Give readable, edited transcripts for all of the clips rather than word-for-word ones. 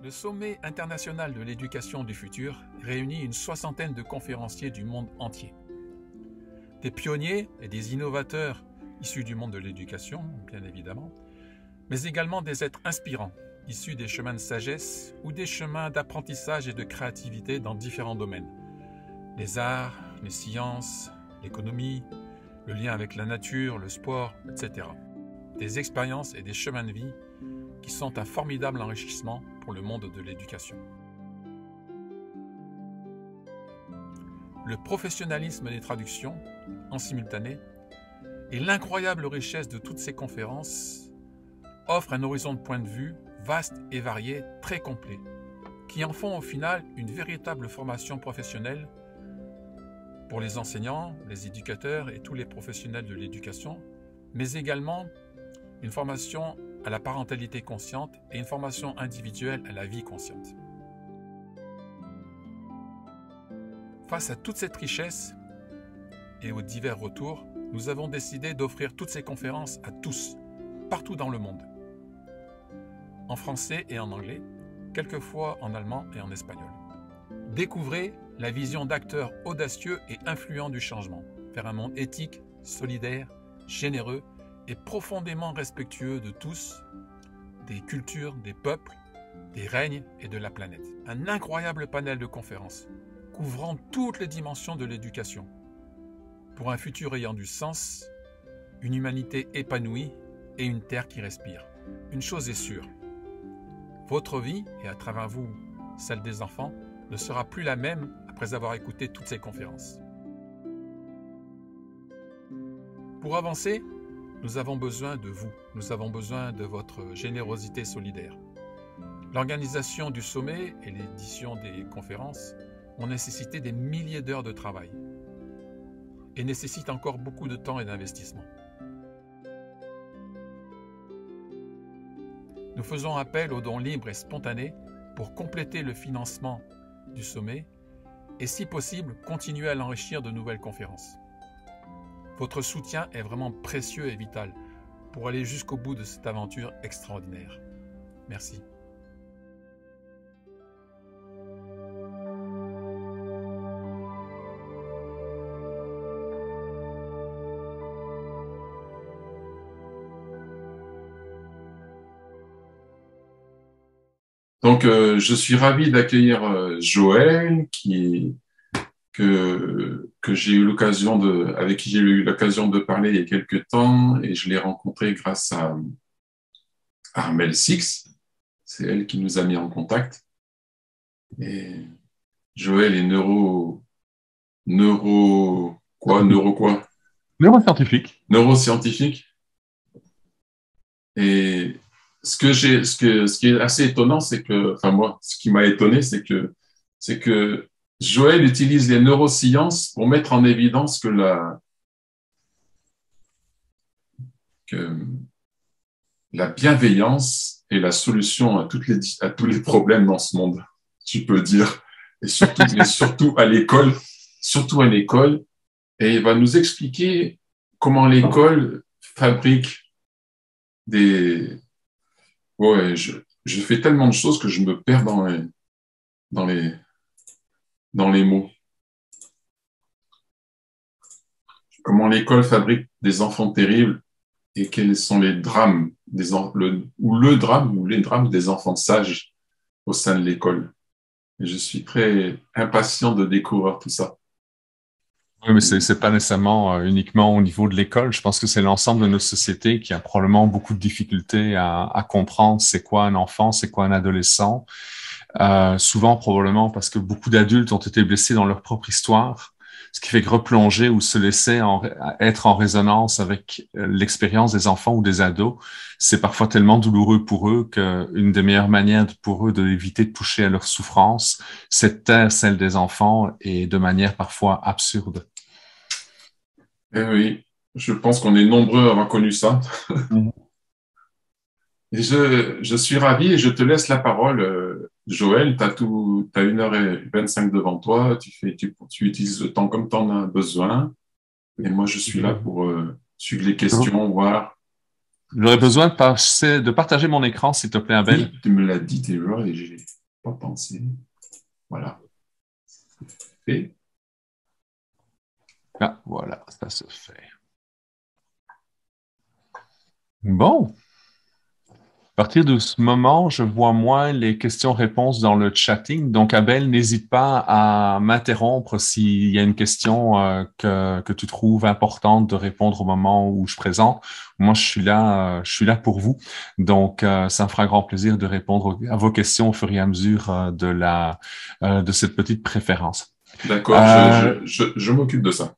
Le Sommet international de l'éducation du futur réunit une soixantaine de conférenciers du monde entier. Des pionniers et des innovateurs issus du monde de l'éducation, bien évidemment, mais également des êtres inspirants, issus des chemins de sagesse ou des chemins d'apprentissage et de créativité dans différents domaines. Les arts, les sciences, l'économie, le lien avec la nature, le sport, etc. Des expériences et des chemins de vie qui sont un formidable enrichissement pour le monde de l'éducation. Le professionnalisme des traductions, en simultané, et l'incroyable richesse de toutes ces conférences offrent un horizon de point de vue vaste et varié, très complet, qui en font au final une véritable formation professionnelle pour les enseignants, les éducateurs et tous les professionnels de l'éducation, mais également une formation à la parentalité consciente et une formation individuelle à la vie consciente. Face à toute cette richesse et aux divers retours, nous avons décidé d'offrir toutes ces conférences à tous, partout dans le monde, en français et en anglais, quelquefois en allemand et en espagnol. Découvrez la vision d'acteurs audacieux et influents du changement, vers un monde éthique, solidaire, généreux et profondément respectueux de tous, des cultures, des peuples, des règnes et de la planète. Un incroyable panel de conférences, couvrant toutes les dimensions de l'éducation, pour un futur ayant du sens, une humanité épanouie et une terre qui respire. Une chose est sûre, votre vie, et à travers vous, celle des enfants, ne sera plus la même après avoir écouté toutes ces conférences. Pour avancer, nous avons besoin de vous, nous avons besoin de votre générosité solidaire. L'organisation du sommet et l'édition des conférences ont nécessité des milliers d'heures de travail et nécessitent encore beaucoup de temps et d'investissement. Nous faisons appel aux dons libres et spontanés pour compléter le financement du sommet et, si possible, continuer à l'enrichir de nouvelles conférences. Votre soutien est vraiment précieux et vital pour aller jusqu'au bout de cette aventure extraordinaire. Merci. Donc, je suis ravi d'accueillir Joël, que j'ai eu l'occasion avec qui j'ai eu l'occasion de parler il y a quelques temps, et je l'ai rencontré grâce à Armelle Six. C'est elle qui nous a mis en contact. Et Joël est Neuroscientifique. Neuroscientifique. Et ce qui est assez étonnant, c'est que, enfin moi, ce qui m'a étonné, c'est que Joël utilise les neurosciences pour mettre en évidence que la bienveillance est la solution à tous les problèmes dans ce monde, tu peux dire, et surtout à l'école, et il va nous expliquer comment l'école fabrique ouais, je fais tellement de choses que je me perds dans les mots. Comment l'école fabrique des enfants terribles et quels sont les drames, le drame ou les drames des enfants sages au sein de l'école. Et je suis très impatient de découvrir tout ça. Oui, mais c'est pas nécessairement uniquement au niveau de l'école. Je pense que c'est l'ensemble de nos sociétés qui a probablement beaucoup de difficultés à comprendre c'est quoi un enfant, c'est quoi un adolescent. Souvent, probablement parce que beaucoup d'adultes ont été blessés dans leur propre histoire, ce qui fait que replonger ou se laisser être en résonance avec l'expérience des enfants ou des ados, c'est parfois tellement douloureux pour eux qu'une des meilleures manières pour eux d'éviter de toucher à leur souffrance, c'est de taire celle des enfants et de manière parfois absurde. Eh oui, je pense qu'on est nombreux à avoir connu ça. Et je suis ravi et je te laisse la parole, Joël. Tu as 1h25 devant toi. Tu utilises le temps comme tu en as besoin. Et moi, je suis là pour suivre les questions, voir. J'aurais besoin de partager mon écran, s'il te plaît, Abel. Oui, tu me l'as dit déjà et j'ai pas pensé. Voilà. C'est fait. Ah, voilà, ça se fait. Bon. À partir de ce moment, je vois moins les questions-réponses dans le chatting. Donc, Abel, n'hésite pas à m'interrompre s'il y a une question que tu trouves importante de répondre au moment où je présente. Moi, je suis là pour vous. Donc, ça me fera grand plaisir de répondre à vos questions au fur et à mesure de cette petite préférence. D'accord, je m'occupe de ça.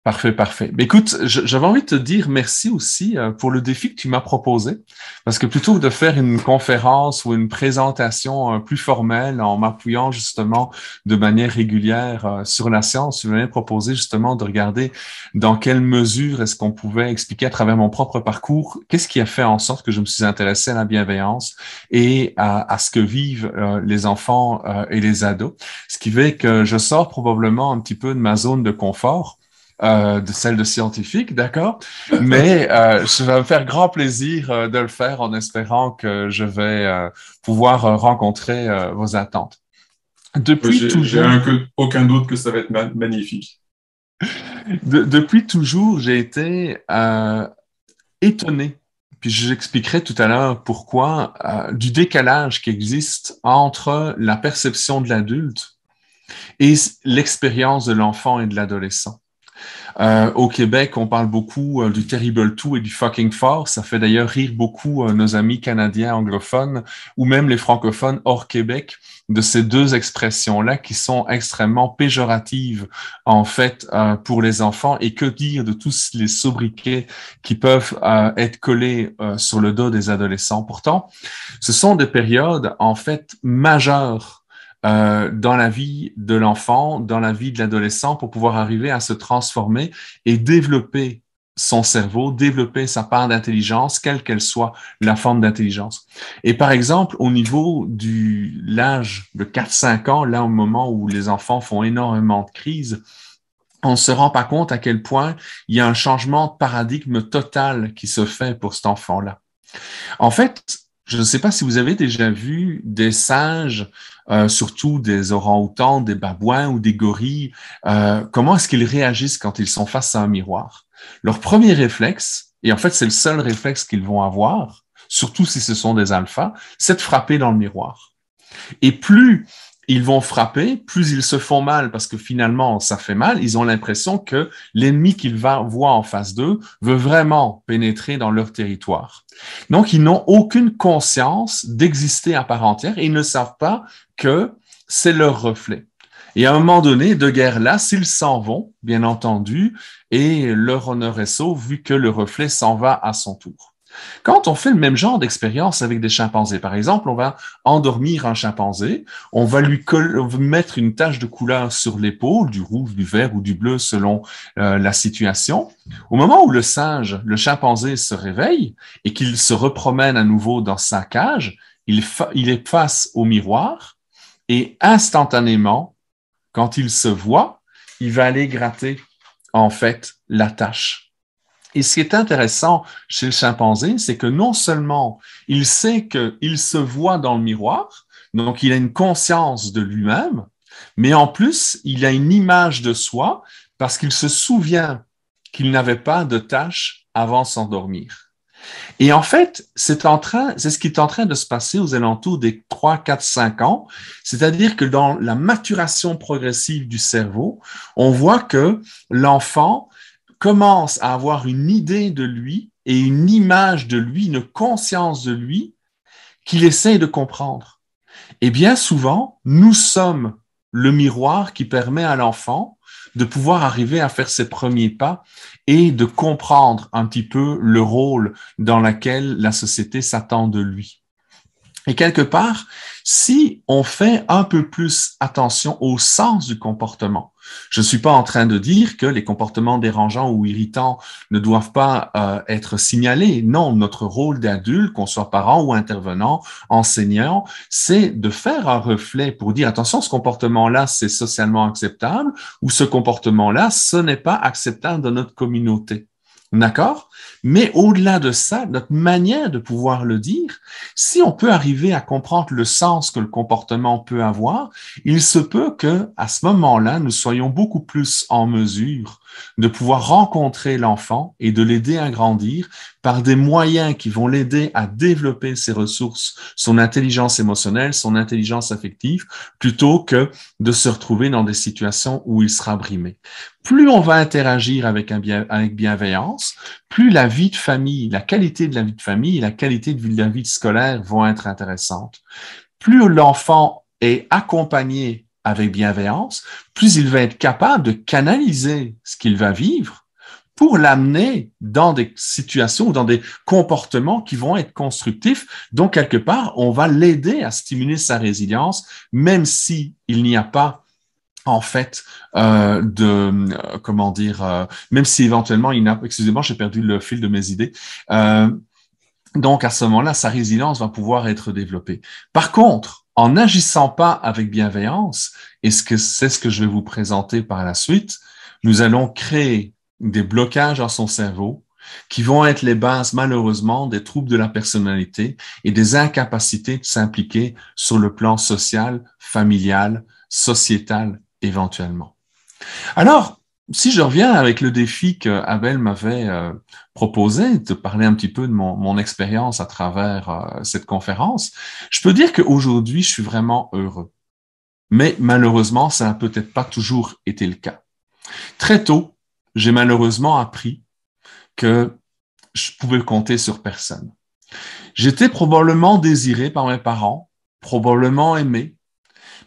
Parfait, parfait. Mais écoute, j'avais envie de te dire merci aussi pour le défi que tu m'as proposé, parce que plutôt que de faire une conférence ou une présentation plus formelle en m'appuyant justement de manière régulière sur la science, tu m'avais proposé justement de regarder dans quelle mesure est-ce qu'on pouvait expliquer à travers mon propre parcours qu'est-ce qui a fait en sorte que je me suis intéressé à la bienveillance et à ce que vivent les enfants et les ados, ce qui fait que je sors probablement un petit peu de ma zone de confort. De celle de scientifique, d'accord? Mais ça va me faire grand plaisir de le faire en espérant que je vais pouvoir rencontrer vos attentes. Depuis toujours, aucun doute que ça va être magnifique. depuis toujours, j'ai été étonné. Puis j'expliquerai tout à l'heure pourquoi du décalage qui existe entre la perception de l'adulte et l'expérience de l'enfant et de l'adolescent. Au Québec, on parle beaucoup du terrible two et du fucking fort. Ça fait d'ailleurs rire beaucoup nos amis canadiens anglophones ou même les francophones hors Québec de ces deux expressions-là qui sont extrêmement péjoratives en fait pour les enfants. Et que dire de tous les sobriquets qui peuvent être collés sur le dos des adolescents. Pourtant, ce sont des périodes en fait majeures dans la vie de l'enfant, dans la vie de l'adolescent, pour pouvoir arriver à se transformer et développer son cerveau, développer sa part d'intelligence, quelle qu'elle soit la forme d'intelligence. Et par exemple, au niveau de l'âge de 4-5 ans, là au moment où les enfants font énormément de crises, on ne se rend pas compte à quel point il y a un changement de paradigme total qui se fait pour cet enfant-là. En fait, je ne sais pas si vous avez déjà vu des singes, surtout des orang-outans, des babouins ou des gorilles, comment est-ce qu'ils réagissent quand ils sont face à un miroir? Leur premier réflexe, et en fait c'est le seul réflexe qu'ils vont avoir, surtout si ce sont des alphas, c'est de frapper dans le miroir. Et plus ils vont frapper, plus ils se font mal parce que finalement, ça fait mal. Ils ont l'impression que l'ennemi qu'ils voient en face d'eux veut vraiment pénétrer dans leur territoire. Donc, ils n'ont aucune conscience d'exister à part entière et ils ne savent pas que c'est leur reflet. Et à un moment donné, de guerre là, s'ils s'en vont, bien entendu, et leur honneur est sauf vu que le reflet s'en va à son tour. Quand on fait le même genre d'expérience avec des chimpanzés, par exemple, on va endormir un chimpanzé, on va lui mettre une tache de couleur sur l'épaule, du rouge, du vert ou du bleu selon la situation. Au moment où le singe, le chimpanzé se réveille et qu'il se repromène à nouveau dans sa cage, il est face au miroir et instantanément, quand il se voit, il va aller gratter en fait la tache. Et ce qui est intéressant chez le chimpanzé, c'est que non seulement il sait qu'il se voit dans le miroir, donc il a une conscience de lui-même, mais en plus, il a une image de soi parce qu'il se souvient qu'il n'avait pas de tache avant de s'endormir. Et en fait, c'est ce qui est en train de se passer aux alentours des 3, 4, 5 ans, c'est-à-dire que dans la maturation progressive du cerveau, on voit que l'enfant commence à avoir une idée de lui et une image de lui, une conscience de lui qu'il essaie de comprendre. Et bien souvent, nous sommes le miroir qui permet à l'enfant de pouvoir arriver à faire ses premiers pas et de comprendre un petit peu le rôle dans lequel la société s'attend de lui. Et quelque part, si on fait un peu plus attention au sens du comportement, je ne suis pas en train de dire que les comportements dérangeants ou irritants ne doivent pas être signalés. Non, notre rôle d'adulte, qu'on soit parent ou intervenant, enseignant, c'est de faire un reflet pour dire attention, ce comportement-là, c'est socialement acceptable ou ce comportement-là, ce n'est pas acceptable dans notre communauté. D'accord? Mais au-delà de ça, notre manière de pouvoir le dire, si on peut arriver à comprendre le sens que le comportement peut avoir, il se peut que, à ce moment-là, nous soyons beaucoup plus en mesure de pouvoir rencontrer l'enfant et de l'aider à grandir par des moyens qui vont l'aider à développer ses ressources, son intelligence émotionnelle, son intelligence affective, plutôt que de se retrouver dans des situations où il sera brimé. Plus on va interagir avec bienveillance, plus la vie de famille, la qualité de la vie de famille et la qualité de la vie scolaire vont être intéressantes. Plus l'enfant est accompagné avec bienveillance, plus il va être capable de canaliser ce qu'il va vivre pour l'amener dans des situations ou dans des comportements qui vont être constructifs. Donc, quelque part, on va l'aider à stimuler sa résilience, même si il n'y a pas en fait, même si éventuellement il n'a, excusez-moi, j'ai perdu le fil de mes idées. Donc, à ce moment-là, sa résilience va pouvoir être développée. Par contre, en n'agissant pas avec bienveillance, et c'est ce que je vais vous présenter par la suite, nous allons créer des blocages dans son cerveau qui vont être les bases, malheureusement, des troubles de la personnalité et des incapacités de s'impliquer sur le plan social, familial, sociétal, éventuellement. Alors, si je reviens avec le défi que Abel m'avait proposé, de parler un petit peu de mon expérience à travers cette conférence, je peux dire qu'aujourd'hui, je suis vraiment heureux. Mais malheureusement, ça n'a peut-être pas toujours été le cas. Très tôt, j'ai malheureusement appris que je pouvais compter sur personne. J'étais probablement désiré par mes parents, probablement aimé,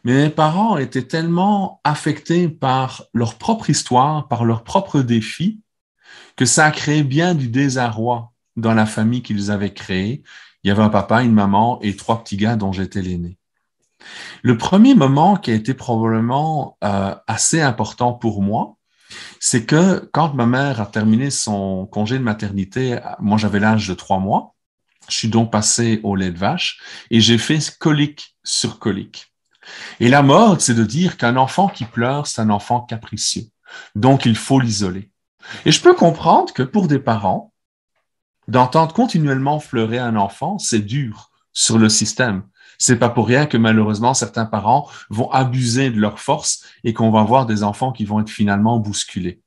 mais mes parents étaient tellement affectés par leur propre histoire, par leurs propres défis, que ça a créé bien du désarroi dans la famille qu'ils avaient créée. Il y avait un papa, une maman et 3 petits gars dont j'étais l'aîné. Le premier moment qui a été probablement assez important pour moi, c'est que quand ma mère a terminé son congé de maternité, moi j'avais l'âge de 3 mois, je suis donc passé au lait de vache et j'ai fait colique sur colique. Et la mode, c'est de dire qu'un enfant qui pleure, c'est un enfant capricieux. Donc, il faut l'isoler. Et je peux comprendre que pour des parents, d'entendre continuellement pleurer un enfant, c'est dur sur le système. C'est pas pour rien que malheureusement, certains parents vont abuser de leur force et qu'on va voir des enfants qui vont être finalement bousculés.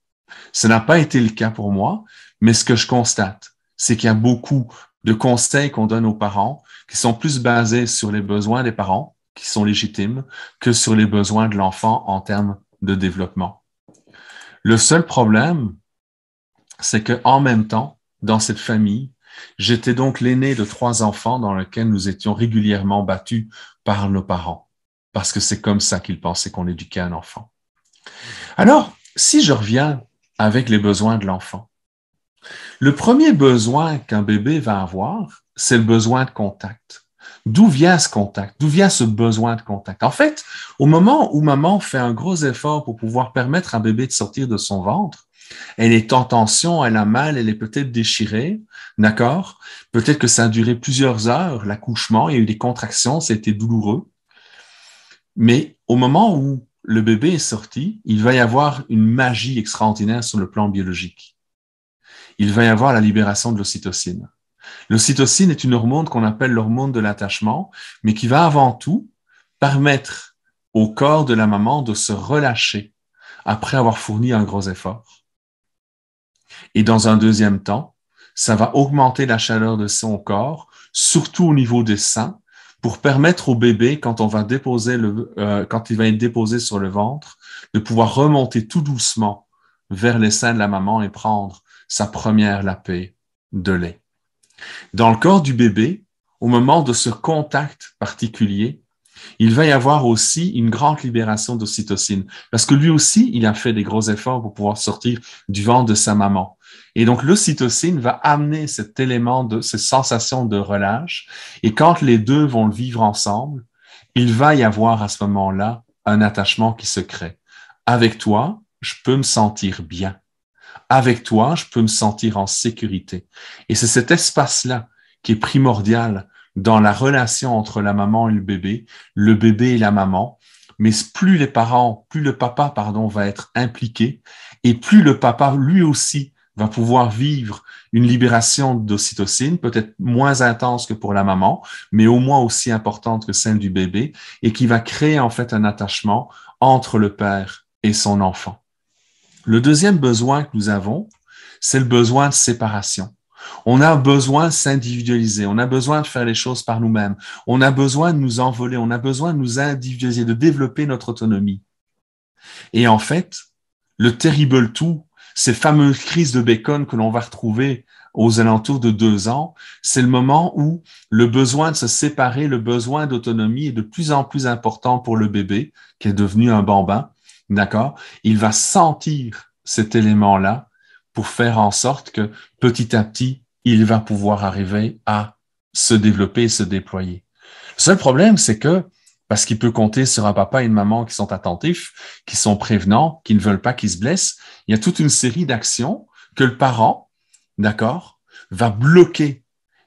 Ce n'a pas été le cas pour moi, mais ce que je constate, c'est qu'il y a beaucoup de conseils qu'on donne aux parents qui sont plus basés sur les besoins des parents, qui sont légitimes, que sur les besoins de l'enfant en termes de développement. Le seul problème, c'est qu'en même temps, dans cette famille, j'étais donc l'aîné de 3 enfants dans lesquels nous étions régulièrement battus par nos parents, parce que c'est comme ça qu'ils pensaient qu'on éduquait un enfant. Alors, si je reviens avec les besoins de l'enfant, le premier besoin qu'un bébé va avoir, c'est le besoin de contact. D'où vient ce contact? D'où vient ce besoin de contact? En fait, au moment où maman fait un gros effort pour pouvoir permettre à un bébé de sortir de son ventre, elle est en tension, elle a mal, elle est peut-être déchirée, d'accord? Peut-être que ça a duré plusieurs heures, l'accouchement, il y a eu des contractions, c'était douloureux. Mais au moment où le bébé est sorti, il va y avoir une magie extraordinaire sur le plan biologique. Il va y avoir la libération de l'ocytocine. L'ocytocine est une hormone qu'on appelle l'hormone de l'attachement, mais qui va avant tout permettre au corps de la maman de se relâcher après avoir fourni un gros effort. Et dans un deuxième temps, ça va augmenter la chaleur de son corps, surtout au niveau des seins, pour permettre au bébé, quand il va être déposé sur le ventre, de pouvoir remonter tout doucement vers les seins de la maman et prendre sa première lapée de lait. Dans le corps du bébé, au moment de ce contact particulier, il va y avoir aussi une grande libération d'ocytocine, parce que lui aussi, il a fait des gros efforts pour pouvoir sortir du ventre de sa maman. Et donc, l'ocytocine va amener cet élément ces sensations de relâche, et quand les deux vont le vivre ensemble, il va y avoir à ce moment-là un attachement qui se crée. Avec toi, je peux me sentir bien. Avec toi, je peux me sentir en sécurité. Et c'est cet espace-là qui est primordial dans la relation entre la maman et le bébé et la maman. Mais plus le papa, va être impliqué et plus le papa, lui aussi, va pouvoir vivre une libération d'ocytocine, peut-être moins intense que pour la maman, mais au moins aussi importante que celle du bébé, et qui va créer en fait un attachement entre le père et son enfant. Le deuxième besoin que nous avons, c'est le besoin de séparation. On a besoin de s'individualiser, on a besoin de faire les choses par nous-mêmes, on a besoin de nous envoler, on a besoin de nous individualiser, de développer notre autonomie. Et en fait, le terrible tout, ces fameuses crises de Bacon que l'on va retrouver aux alentours de 2 ans, c'est le moment où le besoin de se séparer, le besoin d'autonomie est de plus en plus important pour le bébé, qui est devenu un bambin, d'accord? Il va sentir cet élément-là pour faire en sorte que petit à petit, il va pouvoir arriver à se développer et se déployer. Le seul problème, c'est que parce qu'il peut compter sur un papa et une maman qui sont attentifs, qui sont prévenants, qui ne veulent pas qu'il se blesse, il y a toute une série d'actions que le parent, d'accord, va bloquer.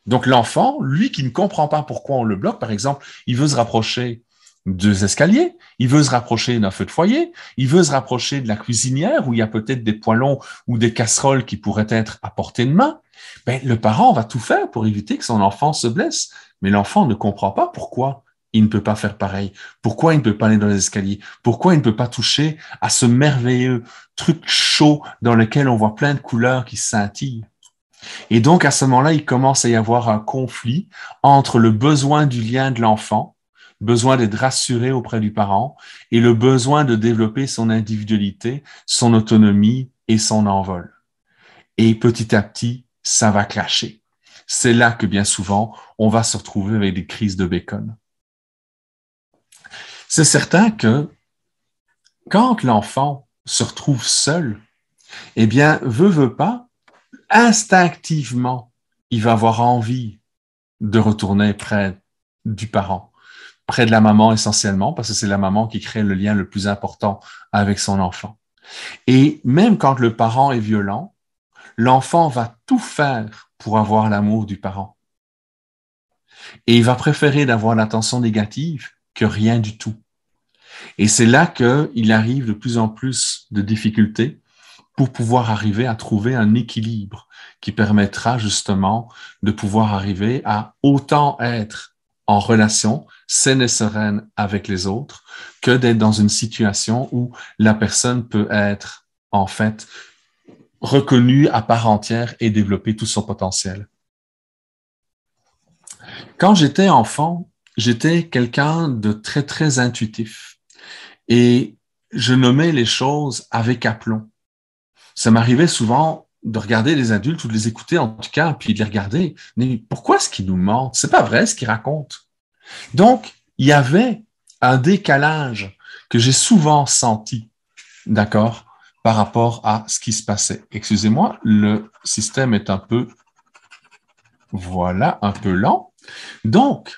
Donc l'enfant, lui qui ne comprend pas pourquoi on le bloque, par exemple, il veut se rapprocher des escaliers, il veut se rapprocher d'un feu de foyer, il veut se rapprocher de la cuisinière où il y a peut-être des poêlons ou des casseroles qui pourraient être à portée de main. Ben, le parent va tout faire pour éviter que son enfant se blesse. Mais l'enfant ne comprend pas pourquoi il ne peut pas faire pareil. Pourquoi il ne peut pas aller dans les escaliers? Pourquoi il ne peut pas toucher à ce merveilleux truc chaud dans lequel on voit plein de couleurs qui scintillent? Et donc, à ce moment-là, il commence à y avoir un conflit entre le besoin du lien de l'enfant, besoin d'être rassuré auprès du parent, et le besoin de développer son individualité, son autonomie et son envol. Et petit à petit, ça va clasher. C'est là que bien souvent, on va se retrouver avec des crises de Bacon. C'est certain que quand l'enfant se retrouve seul, eh bien, veut pas, instinctivement, il va avoir envie de retourner près du parent, près de la maman essentiellement, parce que c'est la maman qui crée le lien le plus important avec son enfant. Et même quand le parent est violent, l'enfant va tout faire pour avoir l'amour du parent. Et il va préférer d'avoir l'attention négative que rien du tout. Et c'est là qu'il arrive de plus en plus de difficultés pour pouvoir arriver à trouver un équilibre qui permettra justement de pouvoir arriver à autant être en relation saine et sereine avec les autres que d'être dans une situation où la personne peut être en fait reconnue à part entière et développer tout son potentiel. Quand j'étais enfant, j'étais quelqu'un de très, très intuitif et je nommais les choses avec aplomb. Ça m'arrivait souvent de regarder les adultes ou de les écouter en tout cas, puis de les regarder. Mais pourquoi est-ce qu'ils nous mentent? C'est pas vrai ce qu'ils racontent. Donc, il y avait un décalage que j'ai souvent senti, d'accord, par rapport à ce qui se passait. Excusez-moi, le système est un peu, voilà, un peu lent. Donc,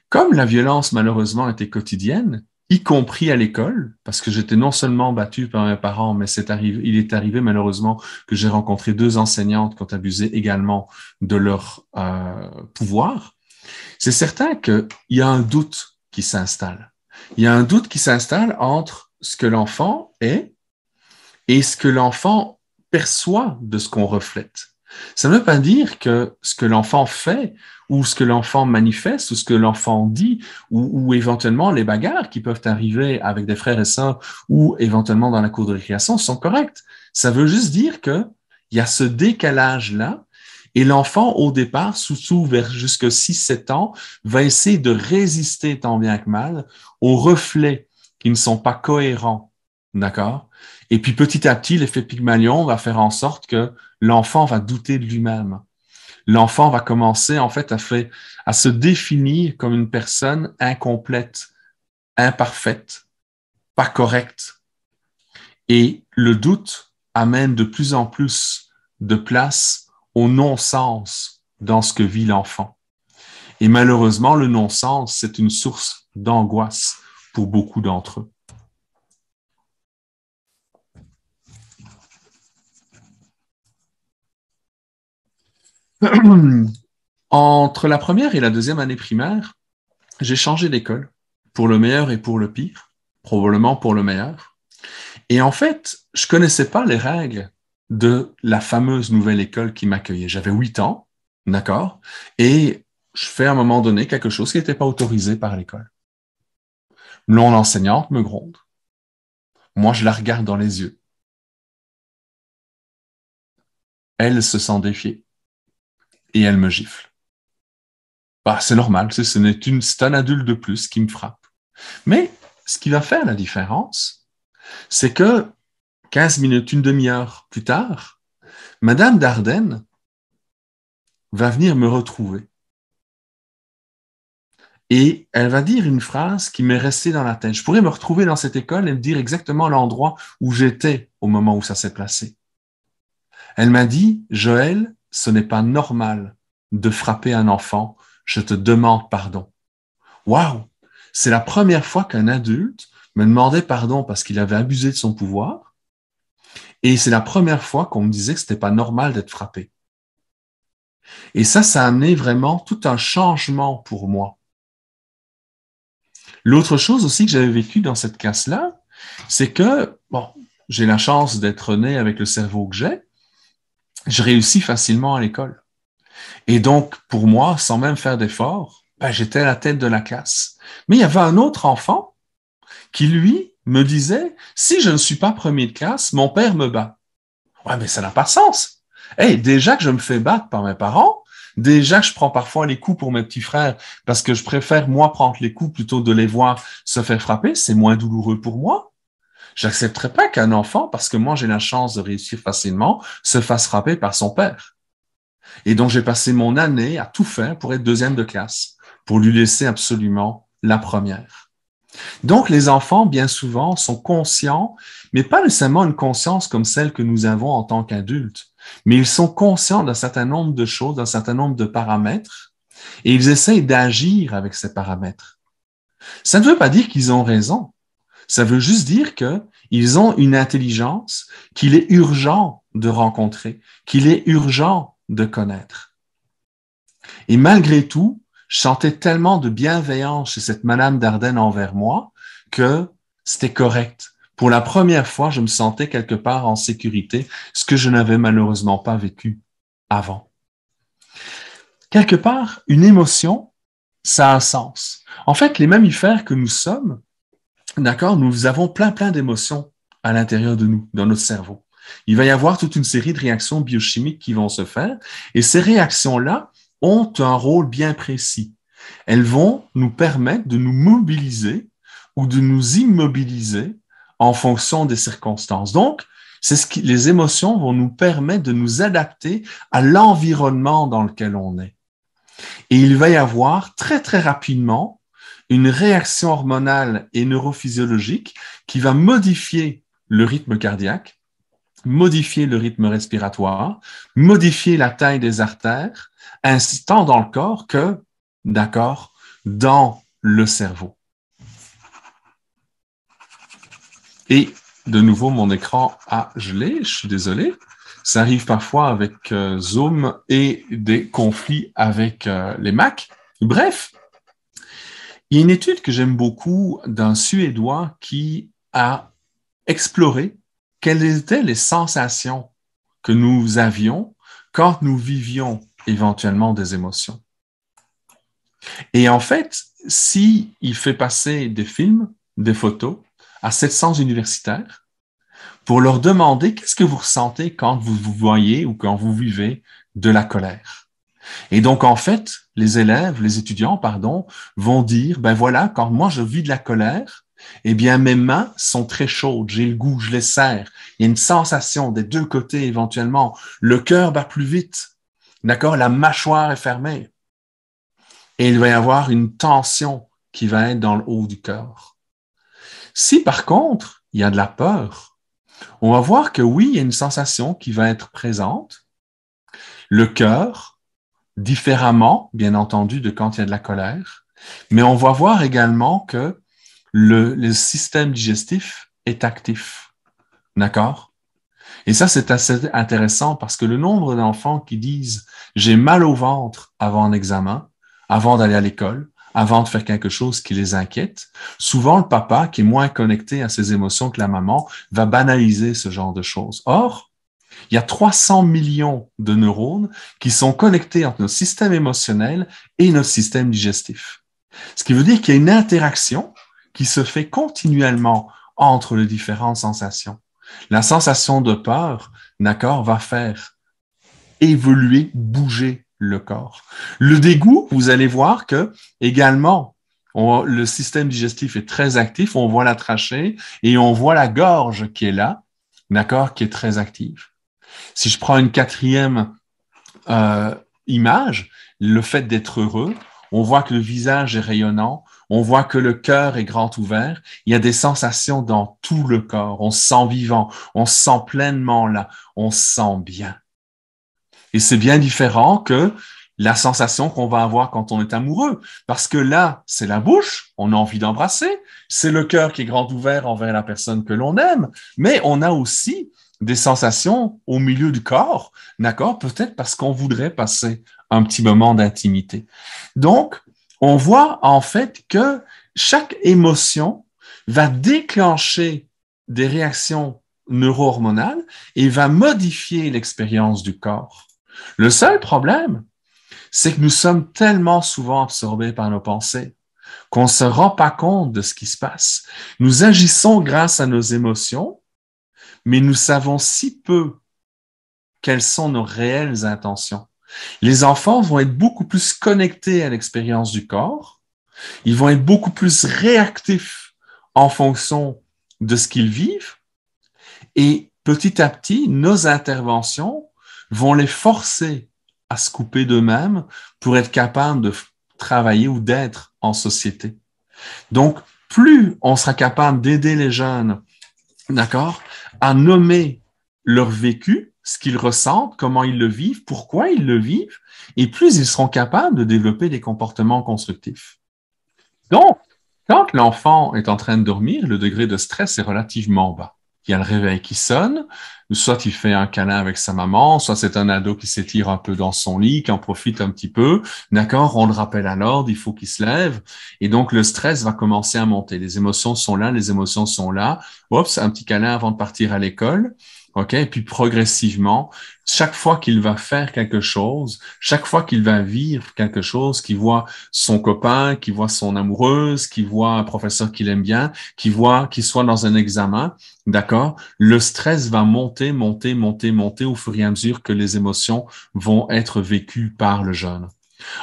comme la violence malheureusement était quotidienne, y compris à l'école, parce que j'étais non seulement battu par mes parents, mais il est arrivé malheureusement que j'ai rencontré 2 enseignantes qui ont abusé également de leur pouvoir. C'est certain qu'il y a un doute qui s'installe. Il y a un doute qui s'installe entre ce que l'enfant est et ce que l'enfant perçoit de ce qu'on reflète. Ça ne veut pas dire que ce que l'enfant fait ou ce que l'enfant manifeste ou ce que l'enfant dit ou éventuellement les bagarres qui peuvent arriver avec des frères et sœurs ou éventuellement dans la cour de récréation sont correctes. Ça veut juste dire qu'il y a ce décalage-là et l'enfant, au départ, surtout vers jusqu'à 6-7 ans, va essayer de résister tant bien que mal aux reflets qui ne sont pas cohérents. D'accord? Et puis petit à petit, l'effet Pygmalion va faire en sorte que l'enfant va douter de lui-même. L'enfant va commencer en fait à se définir comme une personne incomplète, imparfaite, pas correcte. Et le doute amène de plus en plus de place au non-sens dans ce que vit l'enfant. Et malheureusement, le non-sens, c'est une source d'angoisse pour beaucoup d'entre eux. Entre la première et la deuxième année primaire, j'ai changé d'école, pour le meilleur et pour le pire, probablement pour le meilleur. Et en fait, je connaissais pas les règles de la fameuse nouvelle école qui m'accueillait. J'avais 8 ans, d'accord? Et je fais à un moment donné quelque chose qui n'était pas autorisé par l'école. L'enseignante me gronde. Moi, je la regarde dans les yeux. Elle se sent défiée et elle me gifle. Bah, c'est normal, c'est un adulte de plus qui me frappe. Mais ce qui va faire la différence, c'est que 15 minutes, une demi-heure plus tard, Madame Dardenne va venir me retrouver. Et elle va dire une phrase qui m'est restée dans la tête. Je pourrais me retrouver dans cette école et me dire exactement l'endroit où j'étais au moment où ça s'est placé. Elle m'a dit, Joël, ce n'est pas normal de frapper un enfant, je te demande pardon. Waouh! C'est la première fois qu'un adulte me demandait pardon parce qu'il avait abusé de son pouvoir. Et c'est la première fois qu'on me disait que c'était pas normal d'être frappé. Et ça a amené vraiment tout un changement pour moi. L'autre chose aussi que j'avais vécu dans cette classe-là, c'est que, bon, j'ai la chance d'être né avec le cerveau que j'ai, je réussis facilement à l'école. Et donc, pour moi, sans même faire d'efforts, j'étais à la tête de la classe. Mais il y avait un autre enfant qui, lui, me disait, si je ne suis pas premier de classe, mon père me bat. Ouais, mais ça n'a pas de sens. Hey, déjà que je me fais battre par mes parents, déjà que je prends parfois les coups pour mes petits frères parce que je préfère, moi, prendre les coups plutôt que de les voir se faire frapper, c'est moins douloureux pour moi. J'accepterais pas qu'un enfant, parce que moi, j'ai la chance de réussir facilement, se fasse frapper par son père. Et donc, j'ai passé mon année à tout faire pour être deuxième de classe, pour lui laisser absolument la première. Donc, les enfants, bien souvent, sont conscients, mais pas nécessairement une conscience comme celle que nous avons en tant qu'adultes, mais ils sont conscients d'un certain nombre de choses, d'un certain nombre de paramètres, et ils essayent d'agir avec ces paramètres. Ça ne veut pas dire qu'ils ont raison. Ça veut juste dire qu'ils ont une intelligence qu'il est urgent de rencontrer, qu'il est urgent de connaître. Et malgré tout, je sentais tellement de bienveillance chez cette Madame Dardenne envers moi que c'était correct. Pour la première fois, je me sentais quelque part en sécurité, ce que je n'avais malheureusement pas vécu avant. Quelque part, une émotion, ça a un sens. En fait, les mammifères que nous sommes, d'accord, nous avons plein d'émotions à l'intérieur de nous, dans notre cerveau. Il va y avoir toute une série de réactions biochimiques qui vont se faire, et ces réactions-là ont un rôle bien précis. Elles vont nous permettre de nous mobiliser ou de nous immobiliser en fonction des circonstances. Donc, les émotions vont nous permettre de nous adapter à l'environnement dans lequel on est. Et il va y avoir très rapidement une réaction hormonale et neurophysiologique qui va modifier le rythme cardiaque, modifier le rythme respiratoire, modifier la taille des artères, ainsi tant dans le corps que, d'accord, dans le cerveau. Et de nouveau, mon écran a gelé, je suis désolé. Ça arrive parfois avec Zoom et des conflits avec les Mac. Bref, il y a une étude que j'aime beaucoup d'un Suédois qui a exploré quelles étaient les sensations que nous avions quand nous vivions éventuellement des émotions. Et en fait, s'il fait passer des films, des photos à 700 universitaires pour leur demander qu'est-ce que vous ressentez quand vous voyez ou quand vous vivez de la colère. Et donc, en fait, les étudiants, vont dire, ben voilà, quand moi je vis de la colère, eh bien, mes mains sont très chaudes, j'ai le goût, je les serre. Il y a une sensation des deux côtés éventuellement. Le cœur bat plus vite. D'accord? La mâchoire est fermée. Et il va y avoir une tension qui va être dans le haut du cœur. Si, par contre, il y a de la peur, on va voir que oui, il y a une sensation qui va être présente. Le cœur, différemment, bien entendu, de quand il y a de la colère. Mais on va voir également que le système digestif est actif. D'accord? Et ça, c'est assez intéressant parce que le nombre d'enfants qui disent « j'ai mal au ventre avant un examen, avant d'aller à l'école, avant de faire quelque chose qui les inquiète », souvent le papa, qui est moins connecté à ses émotions que la maman, va banaliser ce genre de choses. Or, Il y a 300 millions de neurones qui sont connectés entre notre système émotionnel et notre système digestif. Ce qui veut dire qu'il y a une interaction qui se fait continuellement entre les différentes sensations. La sensation de peur, d'accord, va faire évoluer, bouger le corps. Le dégoût, vous allez voir que également, le système digestif est très actif, on voit la trachée et on voit la gorge qui est là, d'accord, qui est très active. Si je prends une quatrième image, le fait d'être heureux, on voit que le visage est rayonnant, on voit que le cœur est grand ouvert, il y a des sensations dans tout le corps, on se sent vivant, on se sent pleinement là, on se sent bien. Et c'est bien différent que la sensation qu'on va avoir quand on est amoureux, parce que là, c'est la bouche, on a envie d'embrasser, c'est le cœur qui est grand ouvert envers la personne que l'on aime, mais on a aussi des sensations au milieu du corps, d'accord? Peut-être parce qu'on voudrait passer un petit moment d'intimité. Donc, on voit en fait que chaque émotion va déclencher des réactions neuro-hormonales et va modifier l'expérience du corps. Le seul problème, c'est que nous sommes tellement souvent absorbés par nos pensées qu'on ne se rend pas compte de ce qui se passe. Nous agissons grâce à nos émotions, mais nous savons si peu quelles sont nos réelles intentions. Les enfants vont être beaucoup plus connectés à l'expérience du corps, ils vont être beaucoup plus réactifs en fonction de ce qu'ils vivent, et petit à petit, nos interventions vont les forcer à se couper d'eux-mêmes pour être capables de travailler ou d'être en société. Donc, plus on sera capable d'aider les jeunes, d'accord, à nommer leur vécu, ce qu'ils ressentent, comment ils le vivent, pourquoi ils le vivent, et plus ils seront capables de développer des comportements constructifs. Donc, quand l'enfant est en train de dormir, le degré de stress est relativement bas. Il y a le réveil qui sonne, soit il fait un câlin avec sa maman, soit c'est un ado qui s'étire un peu dans son lit, qui en profite un petit peu, d'accord, on le rappelle à l'ordre, il faut qu'il se lève, et donc le stress va commencer à monter. Les émotions sont là, les émotions sont là, oups, un petit câlin avant de partir à l'école, ok, et puis progressivement, chaque fois qu'il va faire quelque chose, chaque fois qu'il va vivre quelque chose, qu'il voit son copain, qu'il voit son amoureuse, qu'il voit un professeur qu'il aime bien, qu'il soit dans un examen, d'accord, le stress va monter, monter, monter, monter au fur et à mesure que les émotions vont être vécues par le jeune.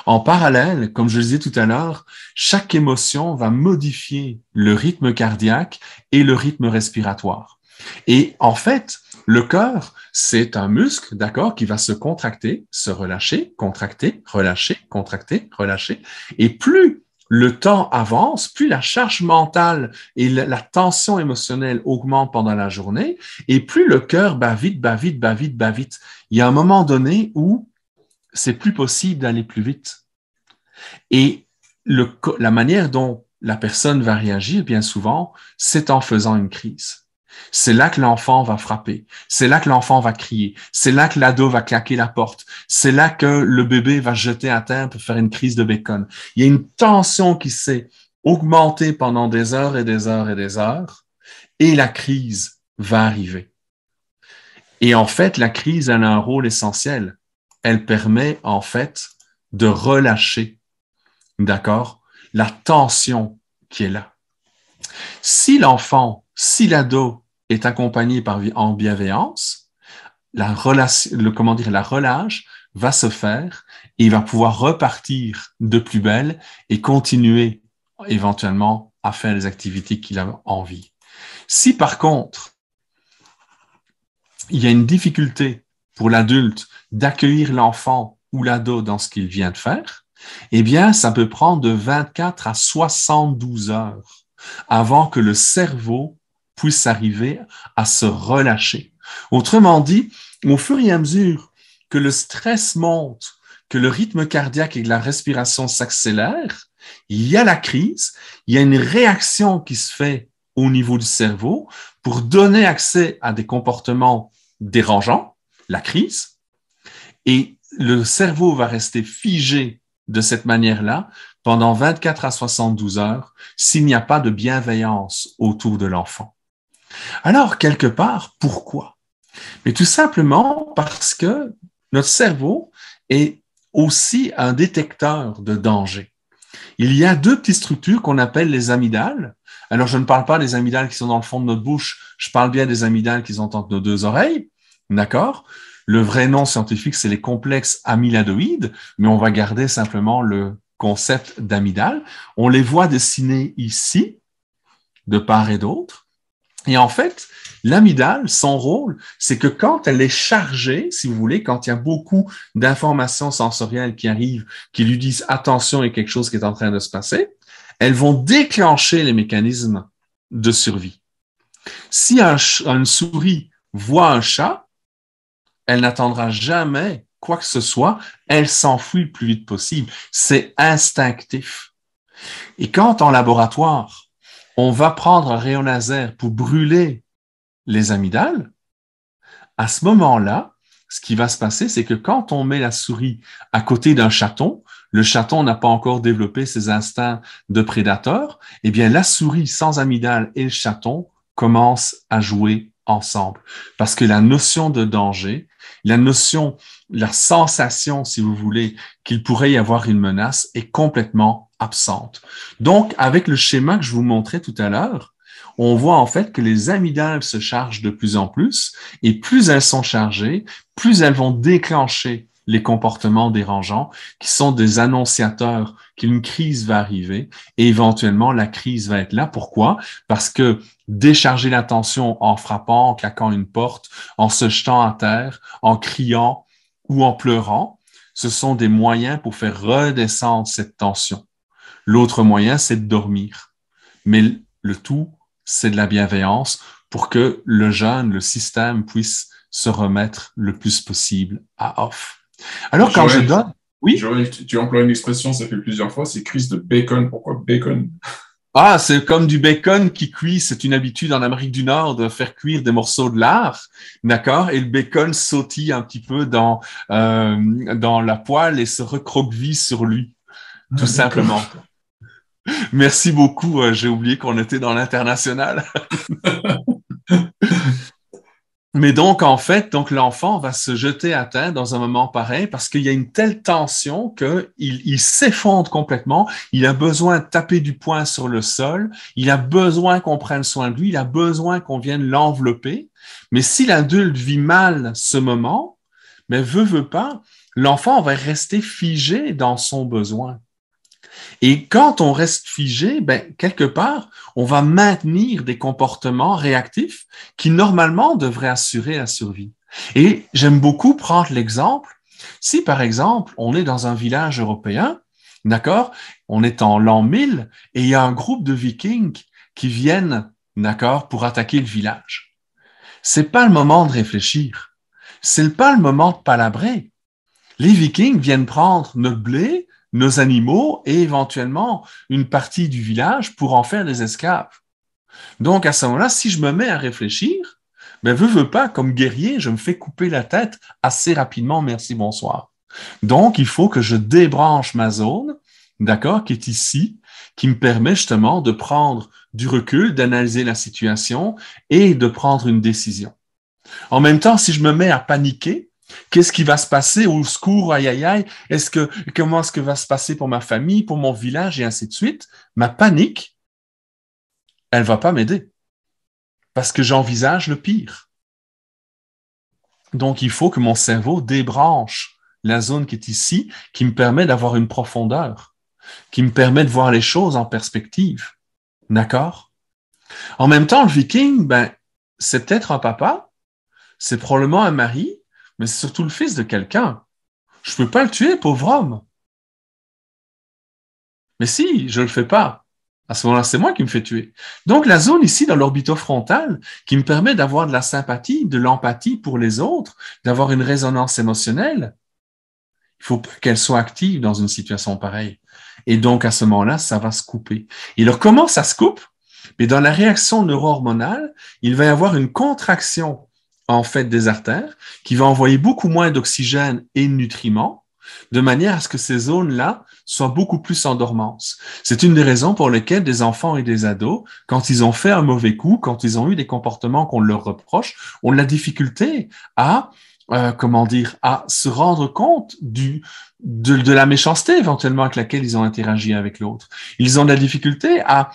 En parallèle, comme je le disais tout à l'heure, chaque émotion va modifier le rythme cardiaque et le rythme respiratoire. Et en fait, le cœur, c'est un muscle, d'accord, qui va se contracter, se relâcher, contracter, relâcher, contracter, relâcher. Et plus le temps avance, plus la charge mentale et la tension émotionnelle augmentent pendant la journée, et plus le cœur bat vite, bat vite, bat vite, bat vite. Il y a un moment donné où c'est plus possible d'aller plus vite. Et la manière dont la personne va réagir, bien souvent, c'est en faisant une crise. C'est là que l'enfant va frapper, c'est là que l'enfant va crier, c'est là que l'ado va claquer la porte, c'est là que le bébé va se jeter à terre pour faire une crise de bacon. Il y a une tension qui s'est augmentée pendant des heures et des heures et des heures, et la crise va arriver. Et en fait, la crise, elle a un rôle essentiel. Elle permet, en fait, de relâcher, d'accord, la tension qui est là. Si l'ado est accompagné en bienveillance, la relâche va se faire et il va pouvoir repartir de plus belle et continuer éventuellement à faire les activités qu'il a envie. Si par contre, il y a une difficulté pour l'adulte d'accueillir l'enfant ou l'ado dans ce qu'il vient de faire, eh bien, ça peut prendre de 24 à 72 heures avant que le cerveau puisse arriver à se relâcher. Autrement dit, au fur et à mesure que le stress monte, que le rythme cardiaque et que la respiration s'accélèrent, il y a la crise, il y a une réaction qui se fait au niveau du cerveau pour donner accès à des comportements dérangeants, la crise, et le cerveau va rester figé de cette manière-là pendant 24 à 72 heures s'il n'y a pas de bienveillance autour de l'enfant. Alors, quelque part, pourquoi? Mais tout simplement parce que notre cerveau est aussi un détecteur de danger. Il y a deux petites structures qu'on appelle les amygdales. Alors, je ne parle pas des amygdales qui sont dans le fond de notre bouche, je parle bien des amygdales qui sont entre nos deux oreilles, d'accord? Le vrai nom scientifique, c'est les complexes amyloïdes, mais on va garder simplement le concept d'amygdale. On les voit dessinés ici, de part et d'autre. Et en fait, l'amygdale, son rôle, c'est que quand elle est chargée, si vous voulez, quand il y a beaucoup d'informations sensorielles qui arrivent, qui lui disent attention, il y a quelque chose qui est en train de se passer, elles vont déclencher les mécanismes de survie. Si une souris voit un chat, elle n'attendra jamais quoi que ce soit, elle s'enfuit le plus vite possible. C'est instinctif. Et quand en laboratoire, on va prendre un rayon laser pour brûler les amygdales, à ce moment-là, ce qui va se passer, c'est que quand on met la souris à côté d'un chaton, le chaton n'a pas encore développé ses instincts de prédateur, eh bien la souris sans amygdale et le chaton commencent à jouer ensemble. Parce que la notion de danger, la sensation, si vous voulez, qu'il pourrait y avoir une menace est complètement absente. Donc, avec le schéma que je vous montrais tout à l'heure, on voit en fait que les amygdales se chargent de plus en plus et plus elles sont chargées, plus elles vont déclencher les comportements dérangeants qui sont des annonciateurs qu'une crise va arriver et éventuellement la crise va être là. Pourquoi? Parce que décharger l'attention en frappant, en claquant une porte, en se jetant à terre, en criant ou en pleurant, ce sont des moyens pour faire redescendre cette tension. L'autre moyen, c'est de dormir. Mais le tout, c'est de la bienveillance pour que le jeune, le système puisse se remettre le plus possible à off. Alors, quand je donne... Oui? Joël, tu emploies une expression, ça fait plusieurs fois, c'est crise de bacon. Pourquoi bacon? Ah, c'est comme du bacon qui cuit. C'est une habitude en Amérique du Nord de faire cuire des morceaux de lard, d'accord? Et le bacon sautille un petit peu dans la poêle et se recroqueville sur lui, tout simplement. Merci beaucoup. J'ai oublié qu'on était dans l'international. Mais donc, en fait, l'enfant va se jeter à terre dans un moment pareil parce qu'il y a une telle tension qu'il s'effondre complètement. Il a besoin de taper du poing sur le sol. Il a besoin qu'on prenne soin de lui. Il a besoin qu'on vienne l'envelopper. Mais si l'adulte vit mal ce moment, mais veut pas, l'enfant va rester figé dans son besoin. Et quand on reste figé, quelque part, on va maintenir des comportements réactifs qui normalement devraient assurer la survie. Et j'aime beaucoup prendre l'exemple, si par exemple, on est dans un village européen, d'accord, on est en l'an 1000 et il y a un groupe de Vikings qui viennent, d'accord, pour attaquer le village. C'est pas le moment de réfléchir. C'est pas le moment de palabrer. Les Vikings viennent prendre notre blé, nos animaux et éventuellement une partie du village pour en faire des esclaves. Donc, à ce moment-là, si je me mets à réfléchir, veux pas, comme guerrier, je me fais couper la tête assez rapidement, merci, bonsoir. Donc, il faut que je débranche ma zone, d'accord, qui est ici, qui me permet justement de prendre du recul, d'analyser la situation et de prendre une décision. En même temps, si je me mets à paniquer, qu'est-ce qui va se passer? Au secours, aïe, aïe, aïe. Comment est-ce que va se passer pour ma famille, pour mon village et ainsi de suite? Ma panique, elle va pas m'aider parce que j'envisage le pire. Donc, il faut que mon cerveau débranche la zone qui est ici, qui me permet d'avoir une profondeur, qui me permet de voir les choses en perspective. D'accord? En même temps, le Viking, c'est peut-être un papa, c'est probablement un mari, mais c'est surtout le fils de quelqu'un. Je peux pas le tuer, pauvre homme. Mais si, je le fais pas. À ce moment-là, c'est moi qui me fais tuer. Donc, la zone ici, dans l'orbitofrontal, qui me permet d'avoir de la sympathie, de l'empathie pour les autres, d'avoir une résonance émotionnelle, il faut pas qu'elle soit active dans une situation pareille. Et donc, à ce moment-là, ça va se couper. Et alors, comment ça se coupe? Mais dans la réaction neuro-hormonale, il va y avoir une contraction en fait des artères qui va envoyer beaucoup moins d'oxygène et de nutriments de manière à ce que ces zones-là soient beaucoup plus en dormance. C'est une des raisons pour lesquelles des enfants et des ados, quand ils ont fait un mauvais coup, quand ils ont eu des comportements qu'on leur reproche, ont de la difficulté à à se rendre compte de la méchanceté éventuellement avec laquelle ils ont interagi avec l'autre. Ils ont de la difficulté à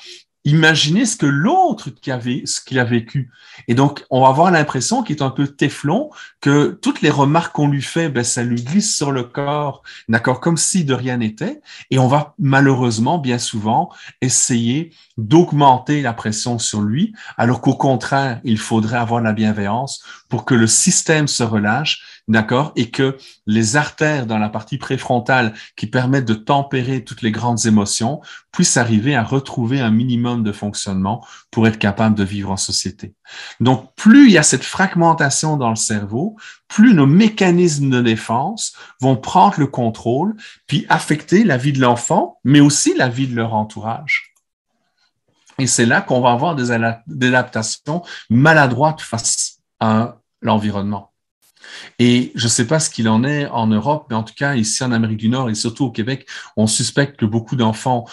imaginer ce que l'autre ce qu'il a vécu. Et donc, on va avoir l'impression qu'il est un peu téflon, que toutes les remarques qu'on lui fait, ben, ça lui glisse sur le corps, d'accord, comme si de rien n'était. Et on va malheureusement, bien souvent, essayer d'augmenter la pression sur lui, alors qu'au contraire, il faudrait avoir la bienveillance pour que le système se relâche, d'accord, et que les artères dans la partie préfrontale qui permettent de tempérer toutes les grandes émotions puissent arriver à retrouver un minimum de fonctionnement pour être capable de vivre en société. Donc, plus il y a cette fragmentation dans le cerveau, plus nos mécanismes de défense vont prendre le contrôle, puis affecter la vie de l'enfant, mais aussi la vie de leur entourage. Et c'est là qu'on va avoir des adaptations maladroites face à l'environnement. Et je ne sais pas ce qu'il en est en Europe, mais en tout cas, ici en Amérique du Nord et surtout au Québec, on suspecte que beaucoup d'enfants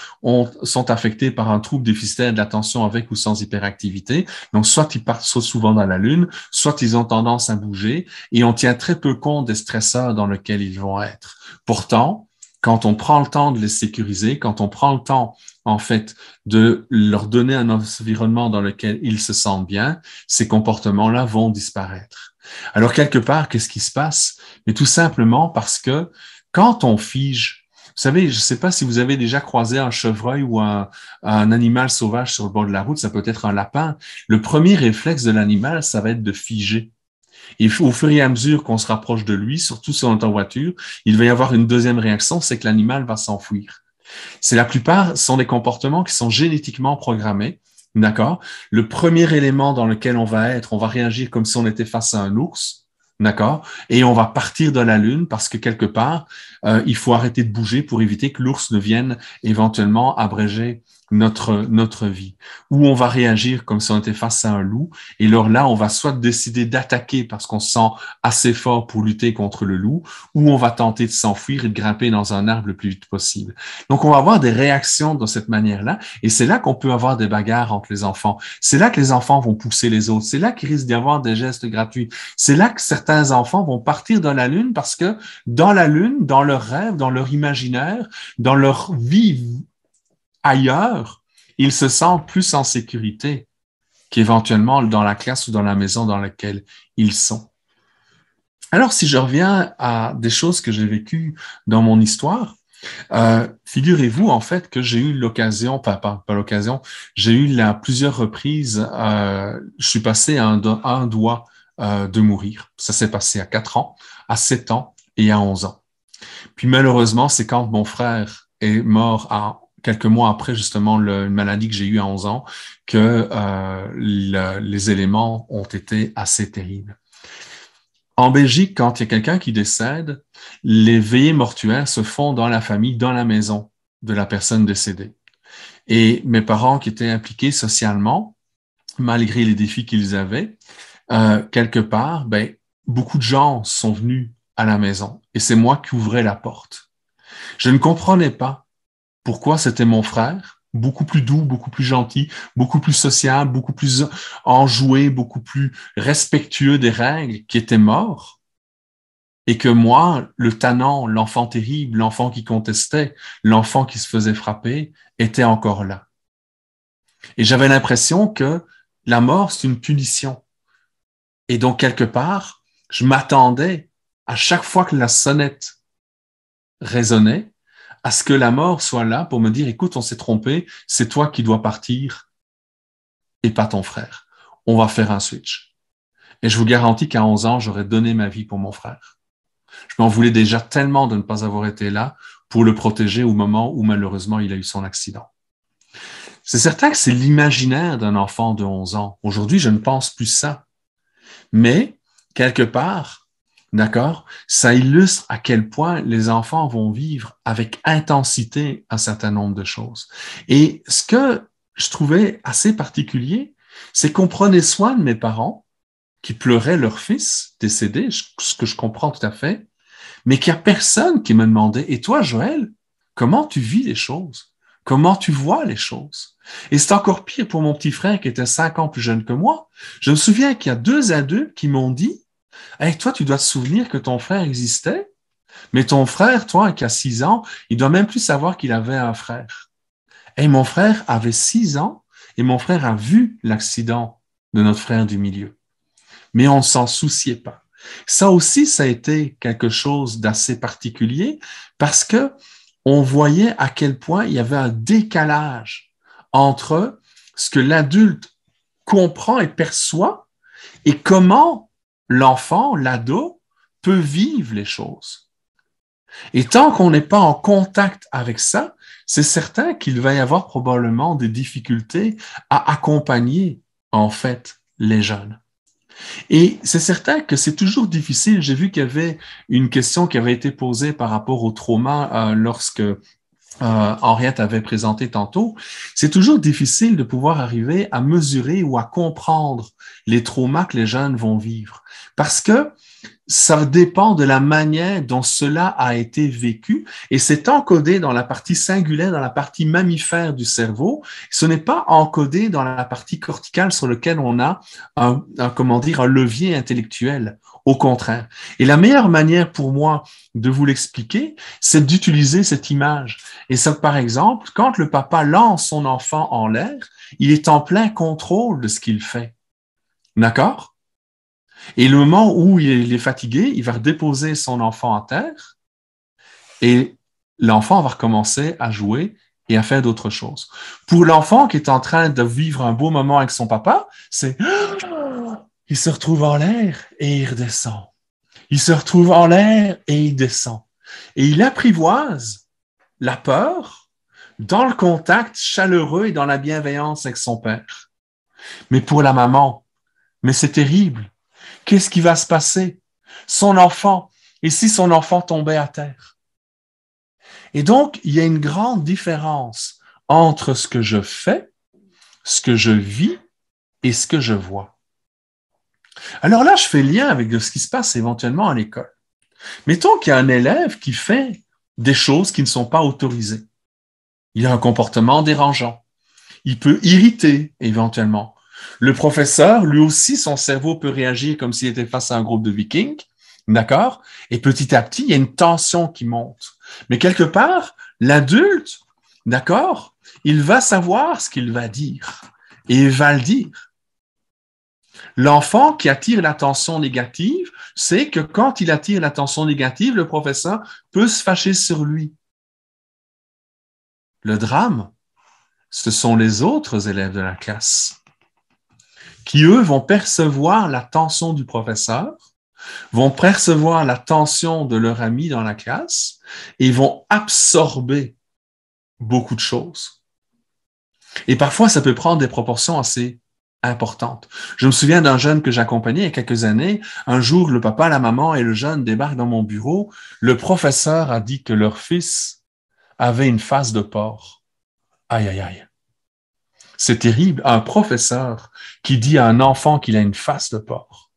sont affectés par un trouble déficitaire de l'attention avec ou sans hyperactivité. Donc, soit ils partent trop souvent dans la lune, soit ils ont tendance à bouger et on tient très peu compte des stresseurs dans lesquels ils vont être. Pourtant, quand on prend le temps de les sécuriser, quand on prend le temps, en fait, de leur donner un environnement dans lequel ils se sentent bien, ces comportements-là vont disparaître. Alors, quelque part, qu'est-ce qui se passe? Mais tout simplement parce que quand on fige, vous savez, je ne sais pas si vous avez déjà croisé un chevreuil ou un animal sauvage sur le bord de la route, ça peut être un lapin. Le premier réflexe de l'animal, ça va être de figer. Et au fur et à mesure qu'on se rapproche de lui, surtout si on est en voiture, il va y avoir une deuxième réaction, c'est que l'animal va s'enfuir. La plupart sont des comportements qui sont génétiquement programmés. D'accord? Le premier élément dans lequel on va réagir comme si on était face à un ours, d'accord? Et on va partir de la lune parce que quelque part, il faut arrêter de bouger pour éviter que l'ours ne vienne éventuellement abréger notre vie. Ou on va réagir comme si on était face à un loup. Et alors là, on va soit décider d'attaquer parce qu'on se sent assez fort pour lutter contre le loup, ou on va tenter de s'enfuir et de grimper dans un arbre le plus vite possible. Donc, on va avoir des réactions de cette manière-là. Et c'est là qu'on peut avoir des bagarres entre les enfants. C'est là que les enfants vont pousser les autres. C'est là qu'il risque d'y avoir des gestes gratuits. C'est là que certains enfants vont partir dans la lune parce que dans la lune, dans leur rêve, dans leur imaginaire, dans leur vie ailleurs, ils se sentent plus en sécurité qu'éventuellement dans la classe ou dans la maison dans laquelle ils sont. Alors, si je reviens à des choses que j'ai vécues dans mon histoire, figurez-vous en fait que j'ai eu l'occasion, pas l'occasion, j'ai eu plusieurs reprises, je suis passé à un doigt de mourir. Ça s'est passé à 4 ans, à 7 ans et à 11 ans. Puis malheureusement, c'est quand mon frère est mort quelques mois après justement une maladie que j'ai eue à 11 ans que les éléments ont été assez terribles. En Belgique, quand il y a quelqu'un qui décède, les veillées mortuaires se font dans la famille, dans la maison de la personne décédée. Et mes parents qui étaient impliqués socialement, malgré les défis qu'ils avaient, quelque part, beaucoup de gens sont venus à la maison et c'est moi qui ouvrais la porte. Je ne comprenais pas pourquoi c'était mon frère, beaucoup plus doux, beaucoup plus gentil, beaucoup plus sociable, beaucoup plus enjoué, beaucoup plus respectueux des règles, qui était mort, et que moi, le tannant, l'enfant terrible, l'enfant qui contestait, l'enfant qui se faisait frapper, était encore là. Et j'avais l'impression que la mort, c'est une punition. Et donc, quelque part, je m'attendais à chaque fois que la sonnette résonnait, à ce que la mort soit là pour me dire, écoute, on s'est trompé, c'est toi qui dois partir et pas ton frère. On va faire un switch. Et je vous garantis qu'à 11 ans, j'aurais donné ma vie pour mon frère. Je m'en voulais déjà tellement de ne pas avoir été là pour le protéger au moment où malheureusement il a eu son accident. C'est certain que c'est l'imaginaire d'un enfant de 11 ans. Aujourd'hui, je ne pense plus ça. Mais, quelque part, d'accord, ça illustre à quel point les enfants vont vivre avec intensité un certain nombre de choses. Et ce que je trouvais assez particulier, c'est qu'on prenait soin de mes parents qui pleuraient leur fils décédé, ce que je comprends tout à fait, mais qu'il n'y a personne qui me demandait, et toi, Joël, comment tu vis les choses? Comment tu vois les choses? Et c'est encore pire pour mon petit frère qui était 5 ans plus jeune que moi. Je me souviens qu'il y a 2 adultes qui m'ont dit, hey, toi, tu dois te souvenir que ton frère existait, mais ton frère, toi, qui a 6 ans, il doit même plus savoir qu'il avait un frère. Et mon frère avait 6 ans et mon frère a vu l'accident de notre frère du milieu. Mais on ne s'en souciait pas. Ça aussi, ça a été quelque chose d'assez particulier parce que on voyait à quel point il y avait un décalage entre ce que l'adulte comprend et perçoit et comment l'enfant, l'ado, peut vivre les choses. Et tant qu'on n'est pas en contact avec ça, c'est certain qu'il va y avoir probablement des difficultés à accompagner, en fait, les jeunes. Et c'est certain que c'est toujours difficile. J'ai vu qu'il y avait une question qui avait été posée par rapport au trauma lorsque Henriette avait présenté tantôt. C'est toujours difficile de pouvoir arriver à mesurer ou à comprendre les traumas que les jeunes vont vivre. Parce que ça dépend de la manière dont cela a été vécu et c'est encodé dans la partie singulaire, dans la partie mammifère du cerveau. Ce n'est pas encodé dans la partie corticale sur laquelle on a un levier intellectuel. Au contraire. Et la meilleure manière pour moi de vous l'expliquer, c'est d'utiliser cette image. Et ça, par exemple, quand le papa lance son enfant en l'air, il est en plein contrôle de ce qu'il fait. D'accord? Et le moment où il est fatigué, il va redéposer son enfant à terre et l'enfant va recommencer à jouer et à faire d'autres choses. Pour l'enfant qui est en train de vivre un beau moment avec son papa, c'est il se retrouve en l'air et il redescend. Il se retrouve en l'air et il descend. Et il apprivoise la peur dans le contact chaleureux et dans la bienveillance avec son père. Mais pour la maman, mais c'est terrible. Qu'est-ce qui va se passer? Son enfant, et si son enfant tombait à terre? Et donc, il y a une grande différence entre ce que je fais, ce que je vis et ce que je vois. Alors là, je fais lien avec ce qui se passe éventuellement à l'école. Mettons qu'il y a un élève qui fait des choses qui ne sont pas autorisées. Il a un comportement dérangeant. Il peut irriter éventuellement. Le professeur, lui aussi, son cerveau peut réagir comme s'il était face à un groupe de Vikings, d'accord? Et petit à petit, il y a une tension qui monte. Mais quelque part, l'adulte, d'accord, il va savoir ce qu'il va dire et il va le dire. L'enfant qui attire l'attention négative, c'est que quand il attire l'attention négative, le professeur peut se fâcher sur lui. Le drame, ce sont les autres élèves de la classe qui, eux, vont percevoir la tension du professeur, vont percevoir la tension de leur ami dans la classe et vont absorber beaucoup de choses. Et parfois, ça peut prendre des proportions assez importantes. Je me souviens d'un jeune que j'accompagnais il y a quelques années. Un jour, le papa, la maman et le jeune débarquent dans mon bureau. Le professeur a dit que leur fils avait une face de porc. Aïe, aïe, aïe. C'est terrible. Un professeur qui dit à un enfant qu'il a une face de porc.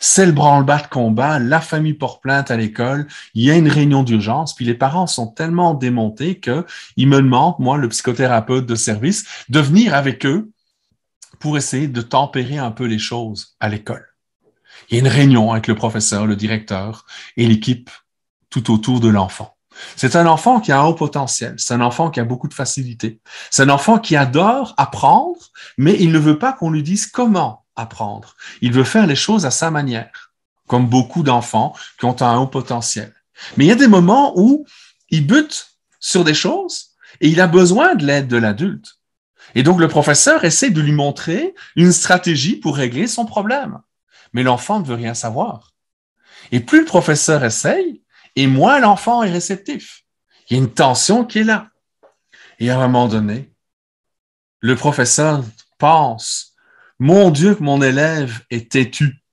C'est le branle-bas de combat, la famille porte plainte à l'école, il y a une réunion d'urgence, puis les parents sont tellement démontés qu'ils me demandent, moi, le psychothérapeute de service, de venir avec eux pour essayer de tempérer un peu les choses à l'école. Il y a une réunion avec le professeur, le directeur et l'équipe tout autour de l'enfant. C'est un enfant qui a un haut potentiel, c'est un enfant qui a beaucoup de facilité, c'est un enfant qui adore apprendre, mais il ne veut pas qu'on lui dise comment apprendre. Il veut faire les choses à sa manière, comme beaucoup d'enfants qui ont un haut potentiel. Mais il y a des moments où il bute sur des choses et il a besoin de l'aide de l'adulte. Et donc le professeur essaie de lui montrer une stratégie pour régler son problème. Mais l'enfant ne veut rien savoir. Et plus le professeur essaye, et moins l'enfant est réceptif. Il y a une tension qui est là. Et à un moment donné, le professeur pense, mon Dieu, que mon élève est têtu.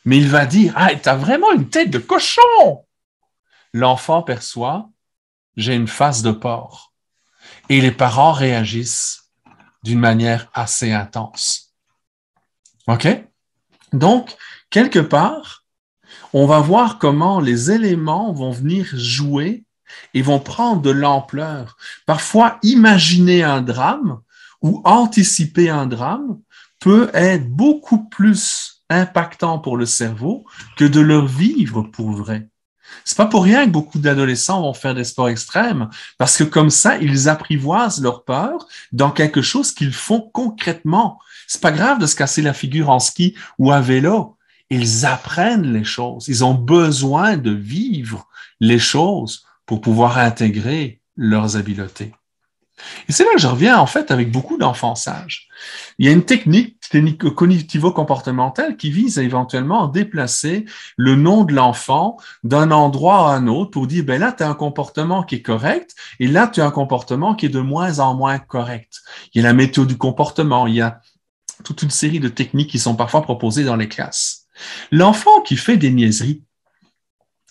Mais il va dire, ah, t'as vraiment une tête de cochon. L'enfant perçoit, j'ai une face de porc. Et les parents réagissent d'une manière assez intense. OK? Donc, quelque part, on va voir comment les éléments vont venir jouer et vont prendre de l'ampleur. Parfois, imaginer un drame ou anticiper un drame peut être beaucoup plus impactant pour le cerveau que de le vivre pour vrai. C'est pas pour rien que beaucoup d'adolescents vont faire des sports extrêmes, parce que comme ça, ils apprivoisent leur peur dans quelque chose qu'ils font concrètement. C'est pas grave de se casser la figure en ski ou à vélo. Ils apprennent les choses. Ils ont besoin de vivre les choses pour pouvoir intégrer leurs habiletés. Et c'est là que je reviens, en fait, avec beaucoup d'enfants sages. Il y a une technique cognitivo-comportementale qui vise à éventuellement déplacer le nom de l'enfant d'un endroit à un autre pour dire, ben là, tu as un comportement qui est correct et là, tu as un comportement qui est de moins en moins correct. Il y a la méthode du comportement, il y a toute une série de techniques qui sont parfois proposées dans les classes. L'enfant qui fait des niaiseries,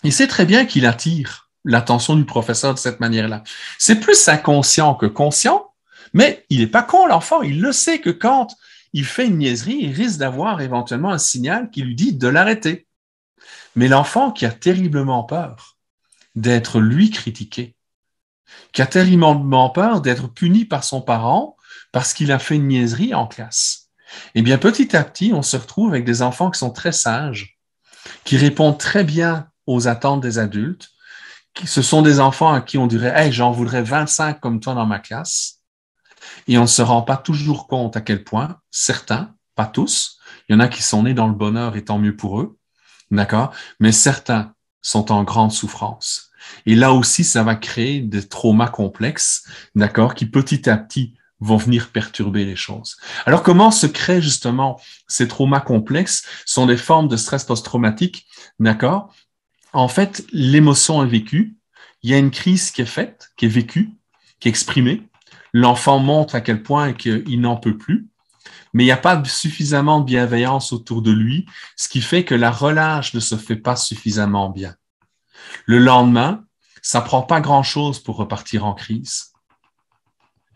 il sait très bien qu'il attire l'attention du professeur de cette manière-là. C'est plus inconscient que conscient, mais il n'est pas con, l'enfant. Il le sait que quand il fait une niaiserie, il risque d'avoir éventuellement un signal qui lui dit de l'arrêter. Mais l'enfant qui a terriblement peur d'être lui critiqué, qui a terriblement peur d'être puni par son parent parce qu'il a fait une niaiserie en classe, eh bien, petit à petit, on se retrouve avec des enfants qui sont très sages, qui répondent très bien aux attentes des adultes. Ce sont des enfants à qui on dirait « Hey, j'en voudrais 25 comme toi dans ma classe ». Et on ne se rend pas toujours compte à quel point certains, pas tous, il y en a qui sont nés dans le bonheur et tant mieux pour eux, d'accord? Mais certains sont en grande souffrance. Et là aussi, ça va créer des traumas complexes, d'accord, qui petit à petit vont venir perturber les choses. Alors, comment se créent justement ces traumas complexes? Ce sont des formes de stress post-traumatique, d'accord? En fait, l'émotion est vécue, il y a une crise qui est faite, qui est vécue, qui est exprimée. L'enfant montre à quel point il n'en peut plus, mais il n'y a pas suffisamment de bienveillance autour de lui, ce qui fait que la relâche ne se fait pas suffisamment bien. Le lendemain, ça ne prend pas grand-chose pour repartir en crise.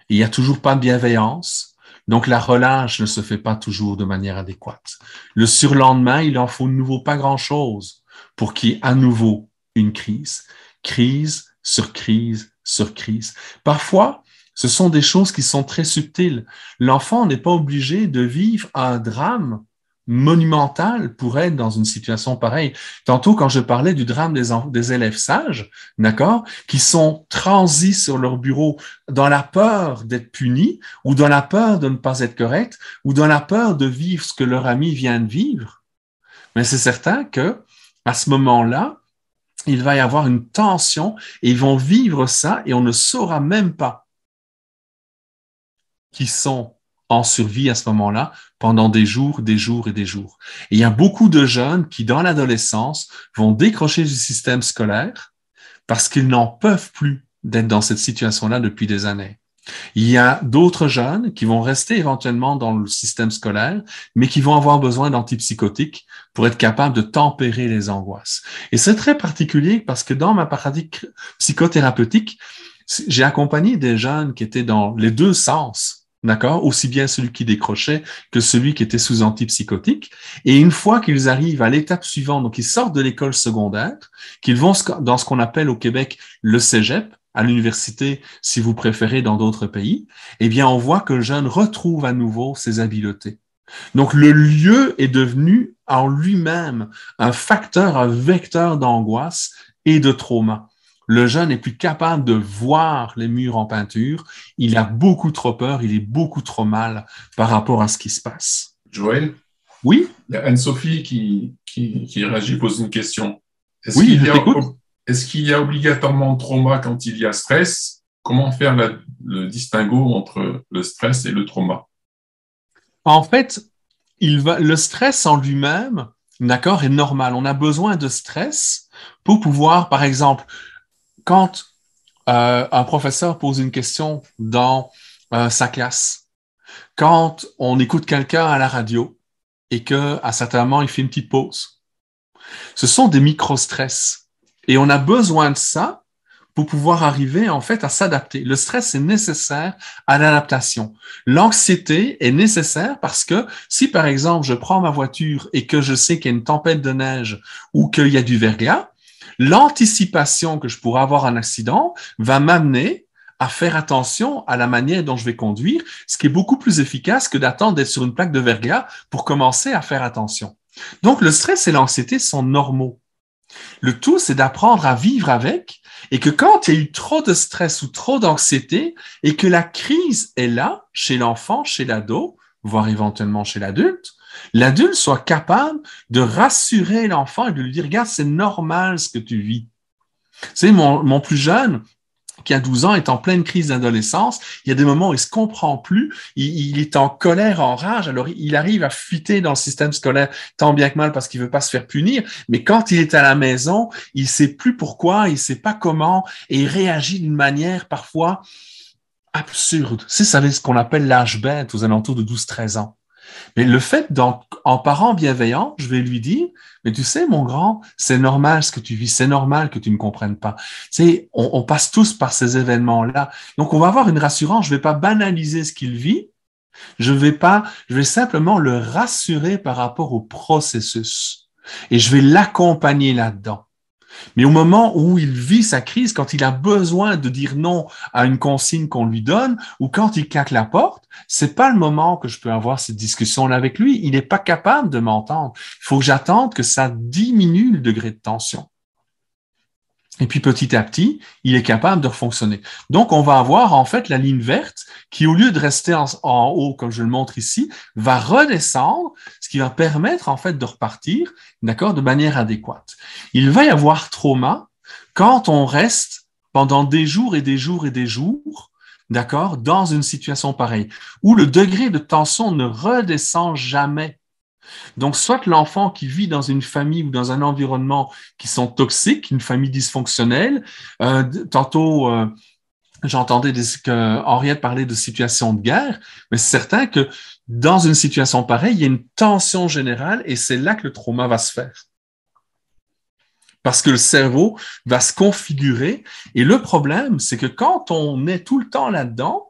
Il n'y a toujours pas de bienveillance, donc la relâche ne se fait pas toujours de manière adéquate. Le surlendemain, il en faut de nouveau pas grand-chose pour qu'il y ait à nouveau une crise. Crise sur crise sur crise. Parfois, ce sont des choses qui sont très subtiles. L'enfant n'est pas obligé de vivre un drame monumental pour être dans une situation pareille. Tantôt, quand je parlais du drame des élèves sages, d'accord, qui sont transis sur leur bureau dans la peur d'être punis ou dans la peur de ne pas être corrects ou dans la peur de vivre ce que leur ami vient de vivre, mais c'est certain que à ce moment-là, il va y avoir une tension et ils vont vivre ça et on ne saura même pas qu'ils sont en survie à ce moment-là pendant des jours, des jours et des jours. Et il y a beaucoup de jeunes qui, dans l'adolescence, vont décrocher du système scolaire parce qu'ils n'en peuvent plus d'être dans cette situation-là depuis des années. Il y a d'autres jeunes qui vont rester éventuellement dans le système scolaire, mais qui vont avoir besoin d'antipsychotiques pour être capables de tempérer les angoisses. Et c'est très particulier parce que dans ma pratique psychothérapeutique, j'ai accompagné des jeunes qui étaient dans les deux sens, d'accord, aussi bien celui qui décrochait que celui qui était sous antipsychotique. Et une fois qu'ils arrivent à l'étape suivante, donc ils sortent de l'école secondaire, qu'ils vont dans ce qu'on appelle au Québec le cégep, à l'université, si vous préférez, dans d'autres pays, eh bien, on voit que le jeune retrouve à nouveau ses habiletés. Donc, le lieu est devenu en lui-même un facteur, un vecteur d'angoisse et de trauma. Le jeune n'est plus capable de voir les murs en peinture. Il a beaucoup trop peur, il est beaucoup trop mal par rapport à ce qui se passe. Joël? Oui? Il y a Anne-Sophie qui réagit, pose une question. Oui, je t'écoute. Est-ce qu'il y a obligatoirement trauma quand il y a stress? Comment faire le distinguo entre le stress et le trauma? En fait, le stress en lui-même, d'accord, est normal. On a besoin de stress pour pouvoir, par exemple, quand un professeur pose une question dans sa classe, quand on écoute quelqu'un à la radio et qu'à certains moments, il fait une petite pause. Ce sont des micro-stress. Et on a besoin de ça pour pouvoir arriver en fait à s'adapter. Le stress est nécessaire à l'adaptation. L'anxiété est nécessaire parce que si par exemple je prends ma voiture et que je sais qu'il y a une tempête de neige ou qu'il y a du verglas, l'anticipation que je pourrais avoir un accident va m'amener à faire attention à la manière dont je vais conduire, ce qui est beaucoup plus efficace que d'attendre d'être sur une plaque de verglas pour commencer à faire attention. Donc, le stress et l'anxiété sont normaux. Le tout, c'est d'apprendre à vivre avec et que quand il y a eu trop de stress ou trop d'anxiété et que la crise est là, chez l'enfant, chez l'ado, voire éventuellement chez l'adulte soit capable de rassurer l'enfant et de lui dire, regarde, c'est normal ce que tu vis. Tu sais, mon plus jeune, qui a 12 ans, est en pleine crise d'adolescence. Il y a des moments où il se comprend plus. Il est en colère, en rage. Alors, il arrive à fuiter dans le système scolaire tant bien que mal parce qu'il veut pas se faire punir. Mais quand il est à la maison, il sait plus pourquoi, il sait pas comment et il réagit d'une manière parfois absurde. C'est, ça, ce qu'on appelle l'âge bête aux alentours de 12-13 ans. Mais le fait en parent bienveillant, je vais lui dire, mais tu sais, mon grand, c'est normal ce que tu vis, c'est normal que tu ne comprennes pas. Tu sais, on passe tous par ces événements-là. Donc, on va avoir une rassurance. Je vais pas banaliser ce qu'il vit. Je vais simplement le rassurer par rapport au processus. Et je vais l'accompagner là-dedans. Mais au moment où il vit sa crise, quand il a besoin de dire non à une consigne qu'on lui donne, ou quand il claque la porte, c'est pas le moment que je peux avoir cette discussion-là avec lui. Il n'est pas capable de m'entendre. Il faut que j'attende que ça diminue le degré de tension. Et puis petit à petit, il est capable de fonctionner. Donc, on va avoir en fait la ligne verte qui, au lieu de rester en haut, comme je le montre ici, va redescendre, ce qui va permettre en fait de repartir, d'accord, de manière adéquate. Il va y avoir trauma quand on reste pendant des jours et des jours et des jours, d'accord, dans une situation pareille, où le degré de tension ne redescend jamais. Donc, soit l'enfant qui vit dans une famille ou dans un environnement qui sont toxiques, une famille dysfonctionnelle. Tantôt, j'entendais Henriette parler de situation de guerre, mais c'est certain que dans une situation pareille, il y a une tension générale et c'est là que le trauma va se faire. Parce que le cerveau va se configurer. Et le problème, c'est que quand on est tout le temps là-dedans,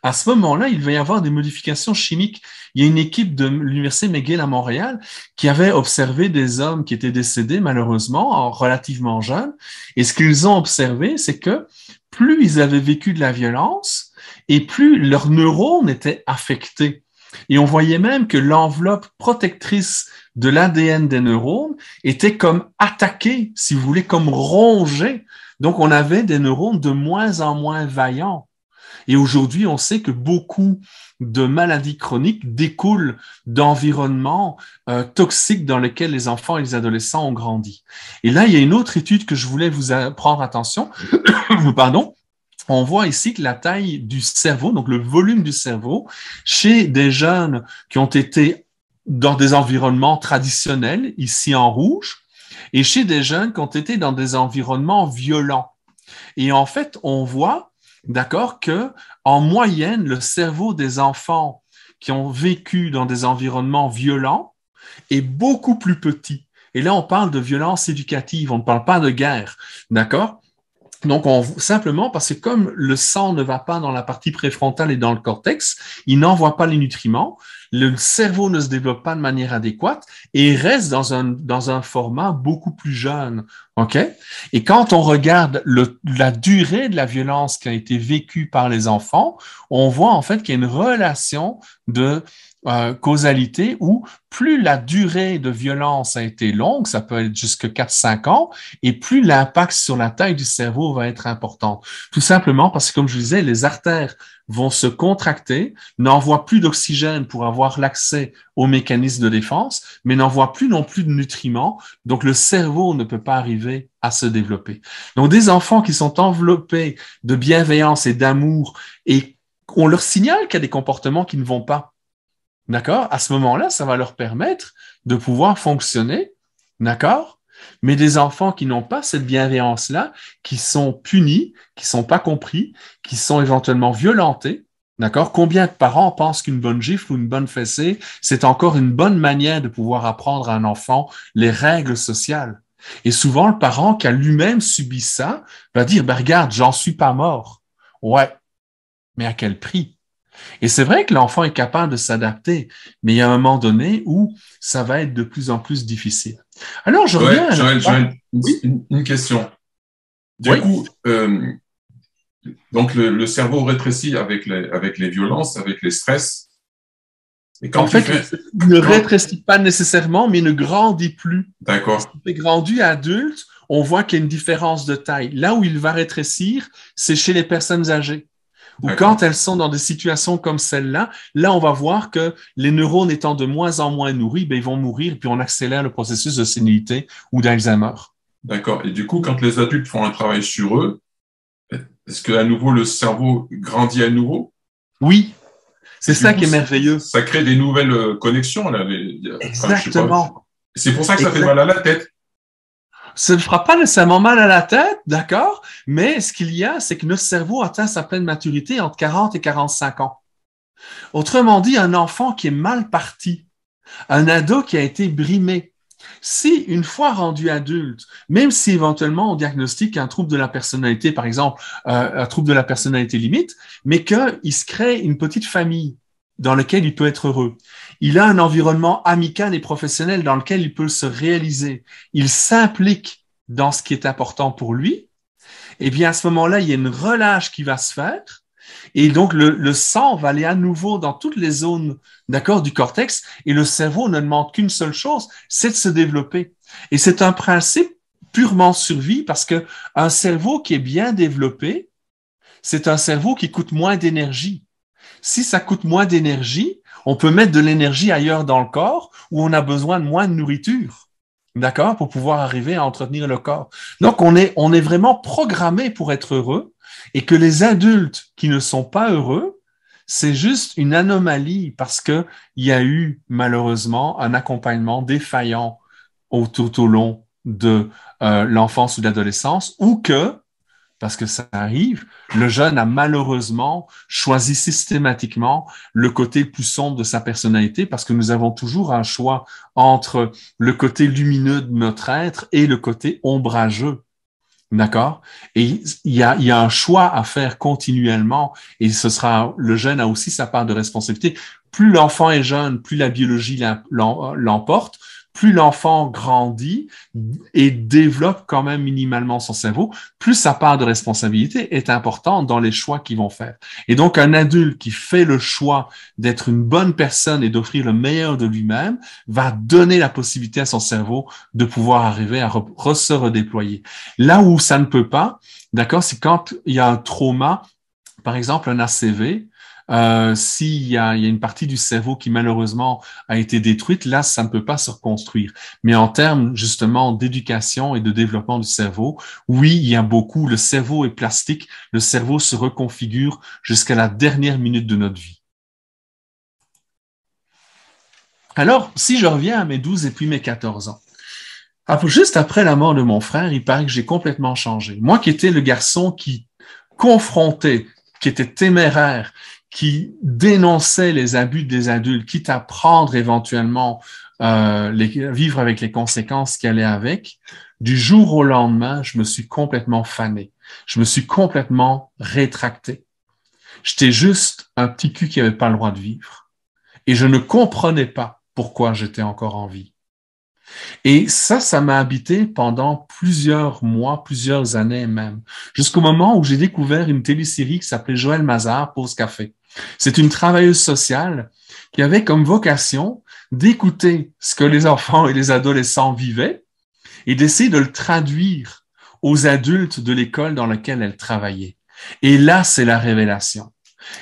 à ce moment-là, il va y avoir des modifications chimiques. Il y a une équipe de l'Université McGill à Montréal qui avait observé des hommes qui étaient décédés, malheureusement, relativement jeunes. Et ce qu'ils ont observé, c'est que plus ils avaient vécu de la violence et plus leurs neurones étaient affectés. Et on voyait même que l'enveloppe protectrice de l'ADN des neurones était comme attaquée, si vous voulez, comme rongée. Donc, on avait des neurones de moins en moins vaillants. Et aujourd'hui, on sait que beaucoup de maladies chroniques découlent d'environnements toxiques dans lesquels les enfants et les adolescents ont grandi. Et là, il y a une autre étude que je voulais vous prendre attention. Pardon. On voit ici que la taille du cerveau, donc le volume du cerveau, chez des jeunes qui ont été dans des environnements traditionnels, ici en rouge, et chez des jeunes qui ont été dans des environnements violents. Et en fait, on voit, d'accord, que en moyenne, le cerveau des enfants qui ont vécu dans des environnements violents est beaucoup plus petit. Et là, on parle de violence éducative, on ne parle pas de guerre, d'accord? Donc, simplement parce que comme le sang ne va pas dans la partie préfrontale et dans le cortex, il n'envoie pas les nutriments, le cerveau ne se développe pas de manière adéquate et reste dans un format beaucoup plus jeune. OK? Et quand on regarde la durée de la violence qui a été vécue par les enfants, on voit en fait qu'il y a une relation de causalité où plus la durée de violence a été longue, ça peut être jusqu'à 4-5 ans, et plus l'impact sur la taille du cerveau va être important. Tout simplement parce que, comme je disais, les artères vont se contracter, n'envoient plus d'oxygène pour avoir l'accès aux mécanismes de défense, mais n'envoient plus non plus de nutriments, donc le cerveau ne peut pas arriver à se développer. Donc des enfants qui sont enveloppés de bienveillance et d'amour et on leur signale qu'il y a des comportements qui ne vont pas. D'accord? À ce moment-là, ça va leur permettre de pouvoir fonctionner. D'accord? Mais des enfants qui n'ont pas cette bienveillance-là, qui sont punis, qui sont pas compris, qui sont éventuellement violentés. D'accord? Combien de parents pensent qu'une bonne gifle ou une bonne fessée, c'est encore une bonne manière de pouvoir apprendre à un enfant les règles sociales? Et souvent, le parent qui a lui-même subi ça va dire, ben regarde, j'en suis pas mort. Ouais, mais à quel prix? Et c'est vrai que l'enfant est capable de s'adapter, mais il y a un moment donné où ça va être de plus en plus difficile. Alors, je reviens à Joël, oui? une question. Du Oui. coup, donc le cerveau rétrécit avec les violences, avec les stress. Et quand En fait, il ne rétrécit pas nécessairement, mais ne grandit plus. D'accord. Quand il est grandi adulte, on voit qu'il y a une différence de taille. Là où il va rétrécir, c'est chez les personnes âgées. Ou quand elles sont dans des situations comme celle-là, là, on va voir que les neurones étant de moins en moins nourris, ben, ils vont mourir, puis on accélère le processus de sénilité ou d'Alzheimer. D'accord. Et du coup, quand les adultes font un travail sur eux, est-ce qu'à nouveau, le cerveau grandit à nouveau? Oui, c'est ça qui est merveilleux. Ça crée des nouvelles connexions. Là, exactement. C'est pour ça que ça fait mal à la tête. Ça ne fera pas nécessairement mal à la tête, d'accord, mais ce qu'il y a, c'est que notre cerveau atteint sa pleine maturité entre 40 et 45 ans. Autrement dit, un enfant qui est mal parti, un ado qui a été brimé, si une fois rendu adulte, même si éventuellement on diagnostique un trouble de la personnalité, par exemple, un trouble de la personnalité limite, mais qu'il se crée une petite famille dans laquelle il peut être heureux. Il a un environnement amical et professionnel dans lequel il peut se réaliser. Il s'implique dans ce qui est important pour lui. Eh bien, à ce moment-là, il y a une relâche qui va se faire. Et donc, le sang va aller à nouveau dans toutes les zones, d'accord, du cortex. Et le cerveau ne demande qu'une seule chose, c'est de se développer. Et c'est un principe purement survie parce que un cerveau qui est bien développé, c'est un cerveau qui coûte moins d'énergie. Si ça coûte moins d'énergie, on peut mettre de l'énergie ailleurs dans le corps où on a besoin de moins de nourriture, d'accord, pour pouvoir arriver à entretenir le corps. Donc, on est vraiment programmé pour être heureux et que les adultes qui ne sont pas heureux, c'est juste une anomalie parce que il y a eu malheureusement un accompagnement défaillant tout au long de l'enfance ou de l'adolescence ou que parce que ça arrive, le jeune a malheureusement choisi systématiquement le côté le plus sombre de sa personnalité parce que nous avons toujours un choix entre le côté lumineux de notre être et le côté ombrageux. D'accord? Et il y a un choix à faire continuellement et le jeune a aussi sa part de responsabilité. Plus l'enfant est jeune, plus la biologie l'emporte, plus l'enfant grandit et développe quand même minimalement son cerveau, plus sa part de responsabilité est importante dans les choix qu'ils vont faire. Et donc, un adulte qui fait le choix d'être une bonne personne et d'offrir le meilleur de lui-même va donner la possibilité à son cerveau de pouvoir arriver à se redéployer. Là où ça ne peut pas, d'accord, c'est quand il y a un trauma, par exemple un ACV, s'il y a une partie du cerveau qui malheureusement a été détruite, là, ça ne peut pas se reconstruire. Mais en termes justement d'éducation et de développement du cerveau, oui, il y a beaucoup. Le cerveau est plastique, le cerveau se reconfigure jusqu'à la dernière minute de notre vie. Alors, si je reviens à mes 12 et puis mes 14 ans, juste après la mort de mon frère, il paraît que j'ai complètement changé. Moi qui étais le garçon qui confrontait, qui était téméraire, qui dénonçait les abus des adultes, quitte à prendre éventuellement vivre avec les conséquences qui allaient avec, du jour au lendemain, je me suis complètement fané. Je me suis complètement rétracté. J'étais juste un petit cul qui n'avait pas le droit de vivre. Et je ne comprenais pas pourquoi j'étais encore en vie. Et ça m'a habité pendant plusieurs mois, plusieurs années même, jusqu'au moment où j'ai découvert une télésérie qui s'appelait Joël Mazar, Pause Café. C'est une travailleuse sociale qui avait comme vocation d'écouter ce que les enfants et les adolescents vivaient et d'essayer de le traduire aux adultes de l'école dans laquelle elle travaillait. Et là, c'est la révélation.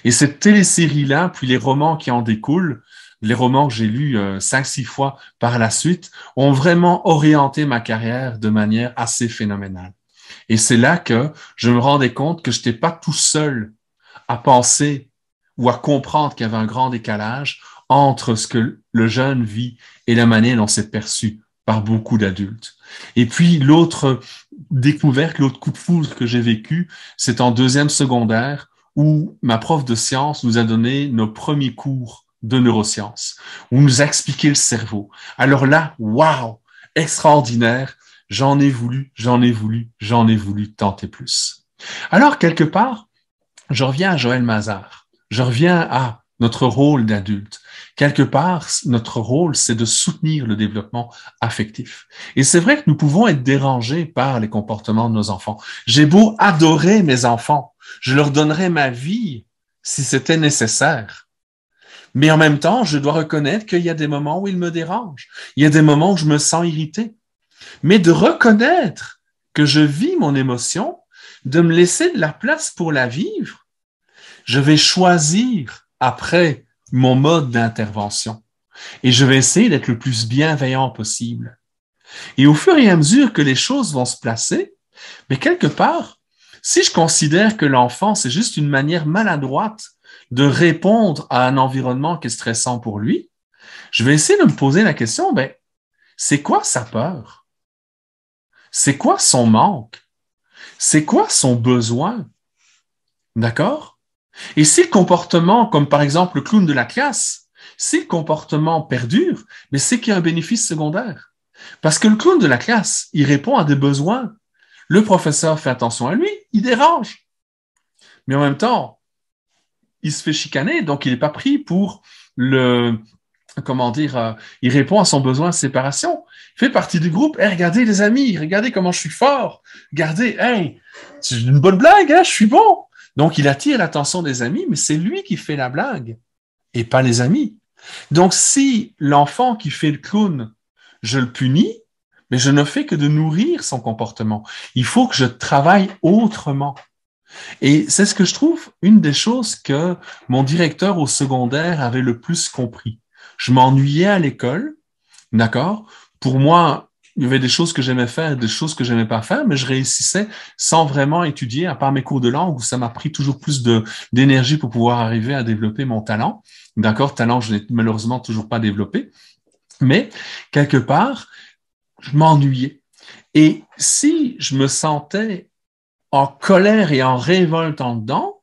Et cette télésérie-là, puis les romans qui en découlent, les romans que j'ai lus 5-6 fois par la suite, ont vraiment orienté ma carrière de manière assez phénoménale. Et c'est là que je me rendais compte que je n'étais pas tout seul à penser ou à comprendre qu'il y avait un grand décalage entre ce que le jeune vit et la manière dont c'est perçu par beaucoup d'adultes. Et puis l'autre découverte, l'autre coup de foudre que j'ai vécu, c'est en 2e secondaire où ma prof de sciences nous a donné nos premiers cours de neurosciences, où nous a expliqué le cerveau. Alors là, waouh, extraordinaire, j'en ai voulu, j'en ai voulu, j'en ai voulu tant et plus. Alors, quelque part, je reviens à Joël Mazar. Je reviens à notre rôle d'adulte. Quelque part, notre rôle, c'est de soutenir le développement affectif. Et c'est vrai que nous pouvons être dérangés par les comportements de nos enfants. J'ai beau adorer mes enfants, je leur donnerais ma vie si c'était nécessaire. Mais en même temps, je dois reconnaître qu'il y a des moments où ils me dérangent. Il y a des moments où je me sens irrité. Mais de reconnaître que je vis mon émotion, de me laisser de la place pour la vivre, je vais choisir après mon mode d'intervention. Et je vais essayer d'être le plus bienveillant possible. Et au fur et à mesure que les choses vont se placer, mais quelque part, si je considère que l'enfant, c'est juste une manière maladroite de répondre à un environnement qui est stressant pour lui, je vais essayer de me poser la question, ben, c'est quoi sa peur? C'est quoi son manque? C'est quoi son besoin? D'accord? Et si le comportement, comme par exemple le clown de la classe, si le comportement perdure, mais c'est qu'il y a un bénéfice secondaire. Parce que le clown de la classe, il répond à des besoins. Le professeur fait attention à lui, il dérange. Mais en même temps, il se fait chicaner, donc il n'est pas pris pour il répond à son besoin de séparation. Il fait partie du groupe. Hey, regardez les amis, regardez comment je suis fort. Regardez, hey, c'est une bonne blague, hein, je suis bon. Donc, il attire l'attention des amis, mais c'est lui qui fait la blague et pas les amis. Donc, si l'enfant qui fait le clown, je le punis, mais je ne fais que de nourrir son comportement. Il faut que je travaille autrement. Et c'est ce que je trouve une des choses que mon directeur au secondaire avait le plus compris. Je m'ennuyais à l'école, d'accord? Pour moi, il y avait des choses que j'aimais faire, des choses que j'aimais pas faire, mais je réussissais sans vraiment étudier, à part mes cours de langue, où ça m'a pris toujours plus d'énergie pour pouvoir arriver à développer mon talent. D'accord? Talent, je n'ai malheureusement toujours pas développé. Mais, quelque part, je m'ennuyais. Et si je me sentais en colère et en révolte en dedans,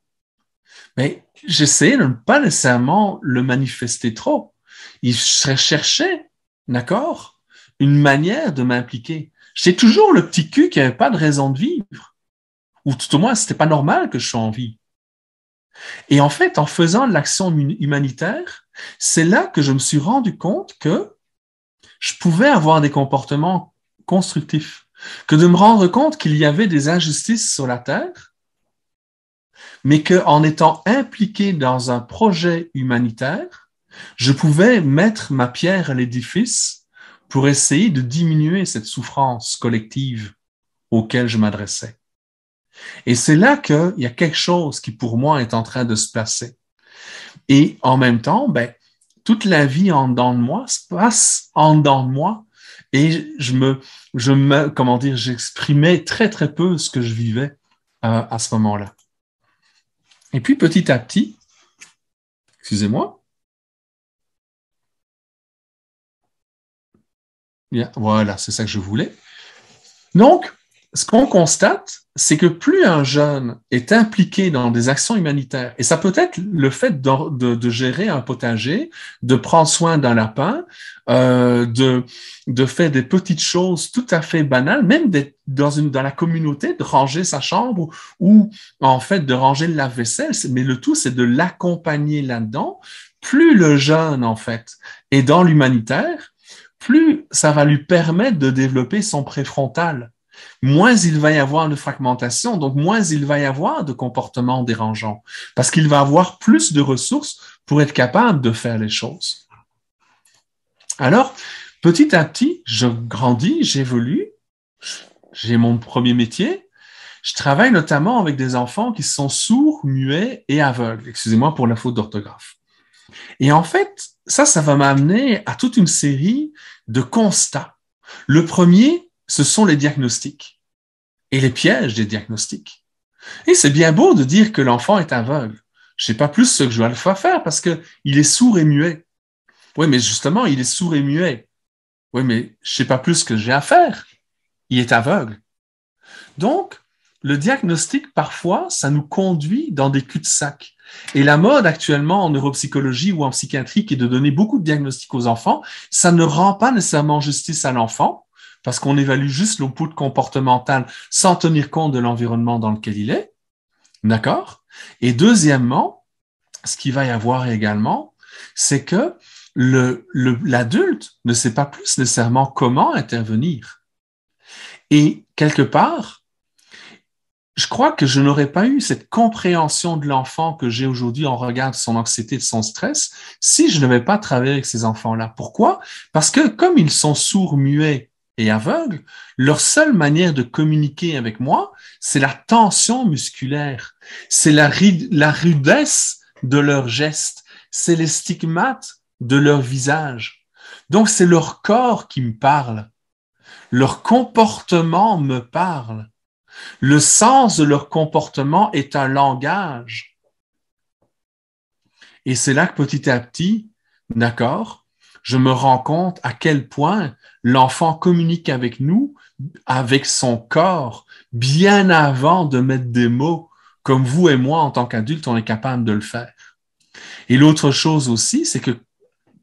ben, j'essayais de ne pas nécessairement le manifester trop. Il cherchait, d'accord? Une manière de m'impliquer. J'étais toujours le petit cul qui n'avait pas de raison de vivre. Ou tout au moins, c'était pas normal que je sois en vie. Et en fait, en faisant de l'action humanitaire, c'est là que je me suis rendu compte que je pouvais avoir des comportements constructifs. Que de me rendre compte qu'il y avait des injustices sur la Terre, mais qu'en étant impliqué dans un projet humanitaire, je pouvais mettre ma pierre à l'édifice pour essayer de diminuer cette souffrance collective auquel je m'adressais. Et c'est là qu'il y a quelque chose qui, pour moi, est en train de se placer. Et en même temps, ben, toute la vie en dedans de moi se passe en dedans de moi et j'exprimais très, très peu ce que je vivais à ce moment-là. Et puis, petit à petit, excusez-moi, voilà, c'est ça que je voulais. Donc, ce qu'on constate, c'est que plus un jeune est impliqué dans des actions humanitaires, et ça peut être le fait de gérer un potager, de prendre soin d'un lapin, de faire des petites choses tout à fait banales, même d'être dans la communauté, de ranger sa chambre ou en fait de ranger le lave-vaisselle, mais le tout, c'est de l'accompagner là-dedans. Plus le jeune, en fait, est dans l'humanitaire, plus ça va lui permettre de développer son préfrontal. Moins il va y avoir de fragmentation, donc moins il va y avoir de comportements dérangeants, parce qu'il va avoir plus de ressources pour être capable de faire les choses. Alors, petit à petit, je grandis, j'évolue, j'ai mon premier métier, je travaille notamment avec des enfants qui sont sourds, muets et aveugles. Excusez-moi pour la faute d'orthographe. Et en fait, ça va m'amener à toute une série de constats. Le premier, ce sont les diagnostics et les pièges des diagnostics. Et c'est bien beau de dire que l'enfant est aveugle. Je sais pas plus ce que je dois le faire parce que il est sourd et muet. Oui, mais justement, il est sourd et muet. Oui, mais je sais pas plus ce que j'ai à faire. Il est aveugle. Donc, le diagnostic, parfois, ça nous conduit dans des cul-de-sac. Et la mode actuellement en neuropsychologie ou en psychiatrie qui est de donner beaucoup de diagnostics aux enfants, ça ne rend pas nécessairement justice à l'enfant parce qu'on évalue juste l'output comportemental sans tenir compte de l'environnement dans lequel il est. D'accord? Et deuxièmement, ce qu'il va y avoir également, c'est que l'adulte ne sait pas plus nécessairement comment intervenir. Et quelque part, je crois que je n'aurais pas eu cette compréhension de l'enfant que j'ai aujourd'hui en regard de son anxiété, de son stress, si je n'avais pas travaillé avec ces enfants-là. Pourquoi? Parce que comme ils sont sourds, muets et aveugles, leur seule manière de communiquer avec moi, c'est la tension musculaire, c'est la rudesse de leurs gestes, c'est les stigmates de leur visage. Donc, c'est leur corps qui me parle. Leur comportement me parle. Le sens de leur comportement est un langage. Et c'est là que petit à petit, d'accord, je me rends compte à quel point l'enfant communique avec nous, avec son corps, bien avant de mettre des mots, comme vous et moi, en tant qu'adultes, on est capable de le faire. Et l'autre chose aussi, c'est que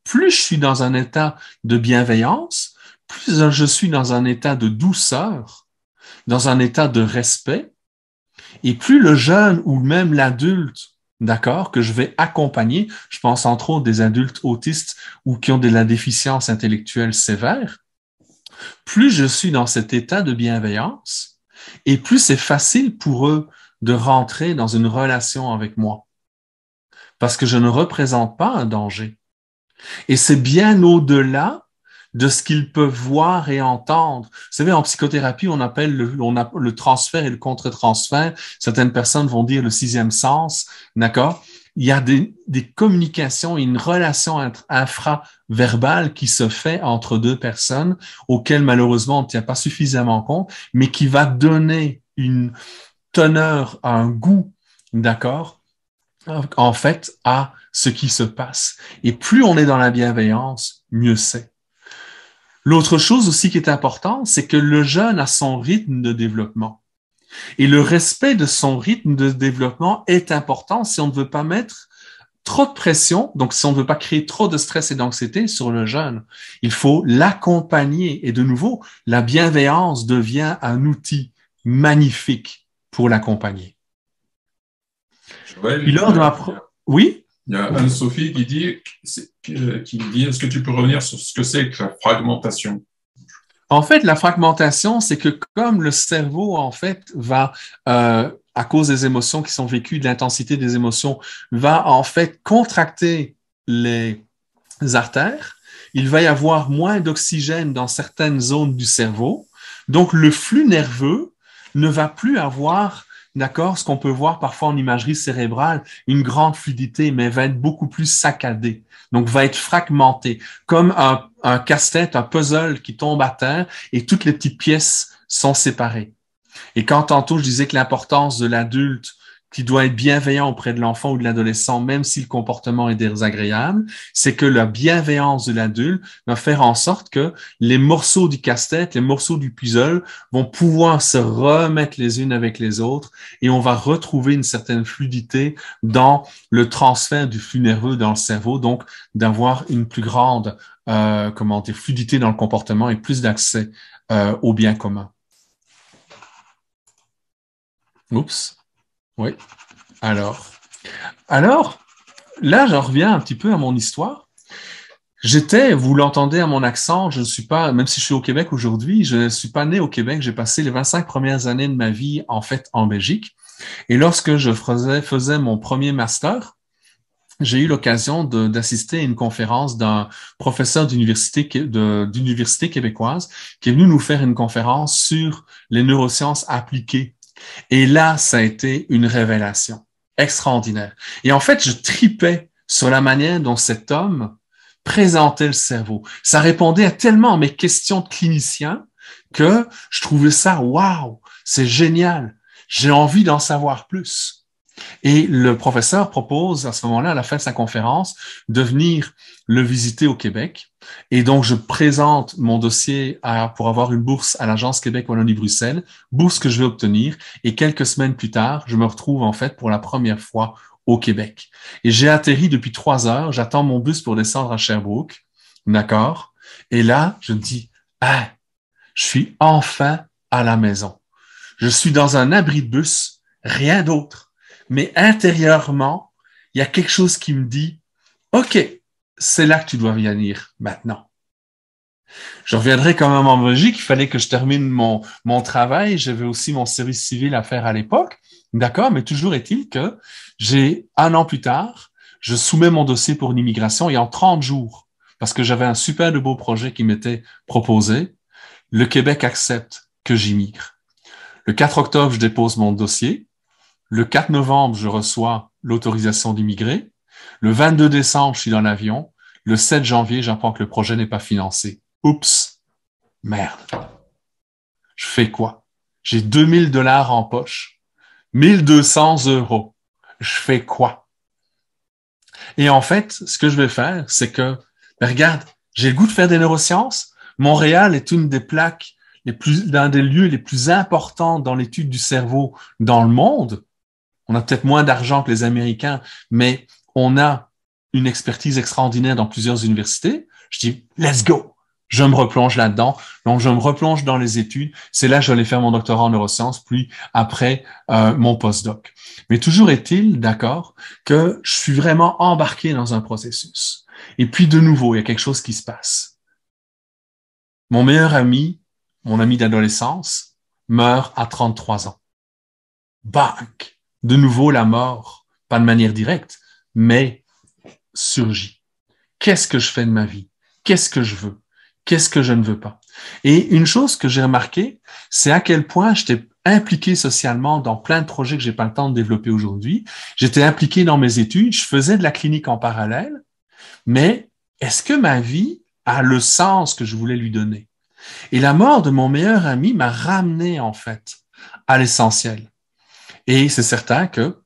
plus je suis dans un état de bienveillance, plus je suis dans un état de douceur, dans un état de respect, et plus le jeune ou même l'adulte, d'accord, que je vais accompagner, je pense entre autres des adultes autistes ou qui ont de la déficience intellectuelle sévère, plus je suis dans cet état de bienveillance, et plus c'est facile pour eux de rentrer dans une relation avec moi, parce que je ne représente pas un danger. Et c'est bien au-delà de ce qu'ils peuvent voir et entendre. Vous savez, en psychothérapie, on appelle le transfert et le contre-transfert. Certaines personnes vont dire le sixième sens, d'accord? Il y a des communications et une relation infraverbale qui se fait entre deux personnes auxquelles malheureusement on ne tient pas suffisamment compte, mais qui va donner une teneur, un goût, d'accord? En fait, à ce qui se passe. Et plus on est dans la bienveillance, mieux c'est. L'autre chose aussi qui est importante, c'est que le jeune a son rythme de développement. Et le respect de son rythme de développement est important si on ne veut pas mettre trop de pression, donc si on ne veut pas créer trop de stress et d'anxiété sur le jeune. Il faut l'accompagner. Et de nouveau, la bienveillance devient un outil magnifique pour l'accompagner. Joël, Puis lors de Oui? Il y a Anne-Sophie qui dit, est-ce que tu peux revenir sur ce que c'est que la fragmentation? En fait, la fragmentation, c'est que comme le cerveau, en fait, va, à cause des émotions qui sont vécues, de l'intensité des émotions, va en fait contracter les artères, il va y avoir moins d'oxygène dans certaines zones du cerveau. Donc, le flux nerveux ne va plus avoir, d'accord, ce qu'on peut voir parfois en imagerie cérébrale, une grande fluidité, mais va être beaucoup plus saccadé. Donc, va être fragmenté, comme un casse-tête, un puzzle qui tombe à terre et toutes les petites pièces sont séparées. Et quand tantôt je disais que l'importance de l'adulte qui doit être bienveillant auprès de l'enfant ou de l'adolescent, même si le comportement est désagréable, c'est que la bienveillance de l'adulte va faire en sorte que les morceaux du casse-tête, les morceaux du puzzle vont pouvoir se remettre les unes avec les autres et on va retrouver une certaine fluidité dans le transfert du flux nerveux dans le cerveau, donc d'avoir une plus grande fluidité dans le comportement et plus d'accès au bien commun. Oups. Oui. Alors, là, j'en reviens un petit peu à mon histoire. Vous l'entendez à mon accent, je ne suis pas, même si je suis au Québec aujourd'hui, je ne suis pas né au Québec. J'ai passé les 25 premières années de ma vie, en fait, en Belgique. Et lorsque je faisais mon premier master, j'ai eu l'occasion d'assister à une conférence d'un professeur d'université québécoise qui est venu nous faire une conférence sur les neurosciences appliquées. Et là, ça a été une révélation extraordinaire. Et en fait, je tripais sur la manière dont cet homme présentait le cerveau. Ça répondait à tellement mes questions de clinicien que je trouvais ça, waouh, c'est génial. J'ai envie d'en savoir plus. Et le professeur propose à ce moment-là, à la fin de sa conférence, de venir le visiter au Québec. Et donc, je présente mon dossier pour avoir une bourse à l'Agence Québec Wallonie-Bruxelles, bourse que je vais obtenir. Et quelques semaines plus tard, je me retrouve en fait pour la première fois au Québec. Et j'ai atterri depuis 3 heures. J'attends mon bus pour descendre à Sherbrooke. D'accord? Et là, je me dis, Je suis enfin à la maison. Je suis dans un abri de bus, rien d'autre. Mais intérieurement, il y a quelque chose qui me dit, OK, c'est là que tu dois venir maintenant. Je reviendrai quand même en Belgique. Il fallait que je termine mon travail. J'avais aussi mon service civil à faire à l'époque. D'accord, mais toujours est-il que j'ai 1 an plus tard, je soumets mon dossier pour une immigration et en 30 jours, parce que j'avais un super de beau projet qui m'était proposé, le Québec accepte que j'immigre. Le 4 octobre, je dépose mon dossier. Le 4 novembre, je reçois l'autorisation d'immigrer. Le 22 décembre, je suis dans l'avion. Le 7 janvier, j'apprends que le projet n'est pas financé. Oups, merde. Je fais quoi? J'ai 2 000 $ en poche, 1 200 €. Je fais quoi? Et en fait, ce que je vais faire, c'est que, regarde, j'ai le goût de faire des neurosciences. Montréal est une des plaques l'un des lieux les plus importants dans l'étude du cerveau dans le monde. On a peut-être moins d'argent que les Américains, mais on a une expertise extraordinaire dans plusieurs universités. Je dis, let's go! Je me replonge là-dedans. Donc, je me replonge dans les études. C'est là que j'allais faire mon doctorat en neurosciences, puis après mon postdoc. Mais toujours est-il, d'accord, que je suis vraiment embarqué dans un processus. Et puis, de nouveau, il y a quelque chose qui se passe. Mon meilleur ami, mon ami d'adolescence, meurt à 33 ans. Bang! De nouveau, la mort, pas de manière directe, mais surgit. Qu'est-ce que je fais de ma vie? Qu'est-ce que je veux? Qu'est-ce que je ne veux pas? Et une chose que j'ai remarqué, c'est à quel point j'étais impliqué socialement dans plein de projets que j'ai pas le temps de développer aujourd'hui. J'étais impliqué dans mes études, je faisais de la clinique en parallèle, mais est-ce que ma vie a le sens que je voulais lui donner? Et la mort de mon meilleur ami m'a ramené, en fait, à l'essentiel. Et c'est certain que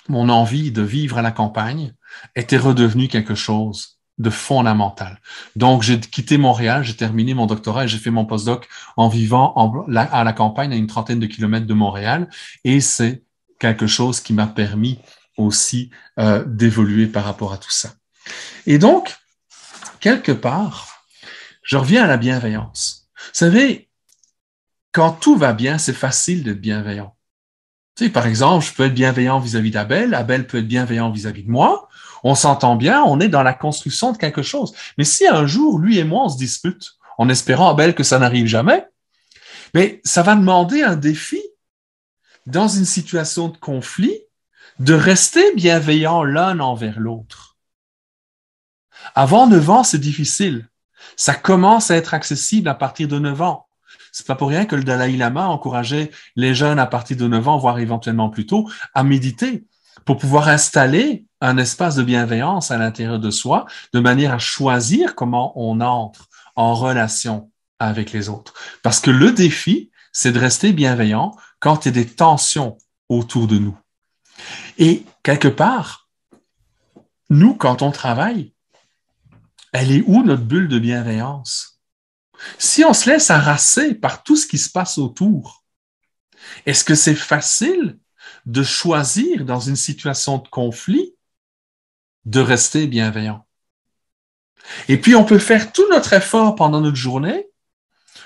mon envie de vivre à la campagne était redevenue quelque chose de fondamental. Donc, j'ai quitté Montréal, j'ai terminé mon doctorat et j'ai fait mon postdoc en vivant à la campagne, à une 30aine de kilomètres de Montréal. Et c'est quelque chose qui m'a permis aussi d'évoluer par rapport à tout ça. Et donc, quelque part, je reviens à la bienveillance. Vous savez, quand tout va bien, c'est facile d'être bienveillant. Tu sais, par exemple, je peux être bienveillant vis-à-vis d'Abel, Abel peut être bienveillant vis-à-vis de moi, on s'entend bien, on est dans la construction de quelque chose. Mais si un jour, lui et moi, on se dispute, en espérant, Abel, que ça n'arrive jamais, mais ça va demander un défi dans une situation de conflit de rester bienveillant l'un envers l'autre. Avant 9 ans, c'est difficile. Ça commence à être accessible à partir de 9 ans. C'est pas pour rien que le Dalai Lama encourageait les jeunes à partir de 9 ans, voire éventuellement plus tôt, à méditer pour pouvoir installer un espace de bienveillance à l'intérieur de soi, de manière à choisir comment on entre en relation avec les autres. Parce que le défi, c'est de rester bienveillant quand il y a des tensions autour de nous. Et quelque part, nous, quand on travaille, elle est où notre bulle de bienveillance? Si on se laisse harasser par tout ce qui se passe autour, est-ce que c'est facile de choisir dans une situation de conflit de rester bienveillant? Et puis, on peut faire tout notre effort pendant notre journée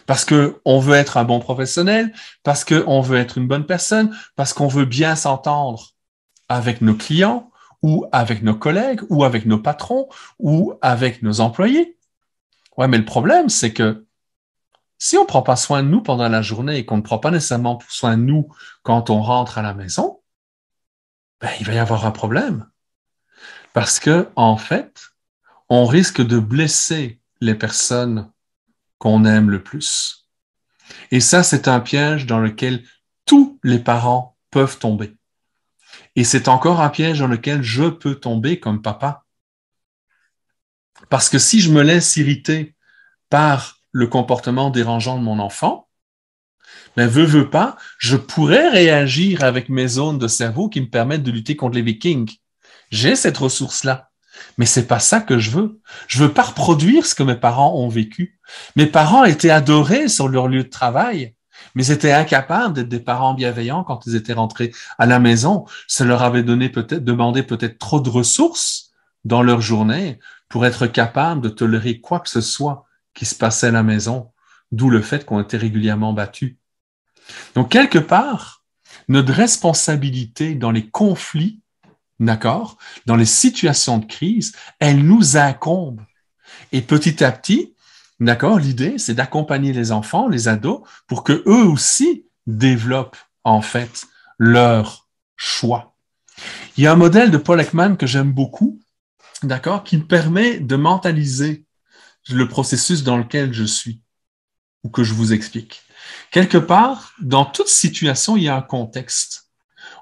parce qu'on veut être un bon professionnel, parce qu'on veut être une bonne personne, parce qu'on veut bien s'entendre avec nos clients, ou avec nos collègues, ou avec nos patrons, ou avec nos employés. Ouais, mais le problème, c'est que si on ne prend pas soin de nous pendant la journée et qu'on ne prend pas nécessairement soin de nous quand on rentre à la maison, ben, il va y avoir un problème. Parce que, en fait, on risque de blesser les personnes qu'on aime le plus. Et ça, c'est un piège dans lequel tous les parents peuvent tomber. Et c'est encore un piège dans lequel je peux tomber comme papa. Parce que si je me laisse irriter par le comportement dérangeant de mon enfant, ben veux pas, je pourrais réagir avec mes zones de cerveau qui me permettent de lutter contre les Vikings. J'ai cette ressource-là. Mais c'est pas ça que je veux. Je veux pas reproduire ce que mes parents ont vécu. Mes parents étaient adorés sur leur lieu de travail, mais ils étaient incapables d'être des parents bienveillants quand ils étaient rentrés à la maison. Ça leur avait demandé peut-être trop de ressources dans leur journée pour être capables de tolérer quoi que ce soit qui se passait à la maison d'où le fait qu'on était régulièrement battus. Donc, quelque part, notre responsabilité dans les conflits, d'accord, dans les situations de crise, elle nous incombe. Et petit à petit, d'accord, l'idée, c'est d'accompagner les enfants, les ados, pour que eux aussi développent, en fait, leur choix. Il y a un modèle de Paul Ekman que j'aime beaucoup, d'accord, qui me permet de mentaliser le processus dans lequel je suis, ou que je vous explique. Quelque part, dans toute situation, il y a un contexte.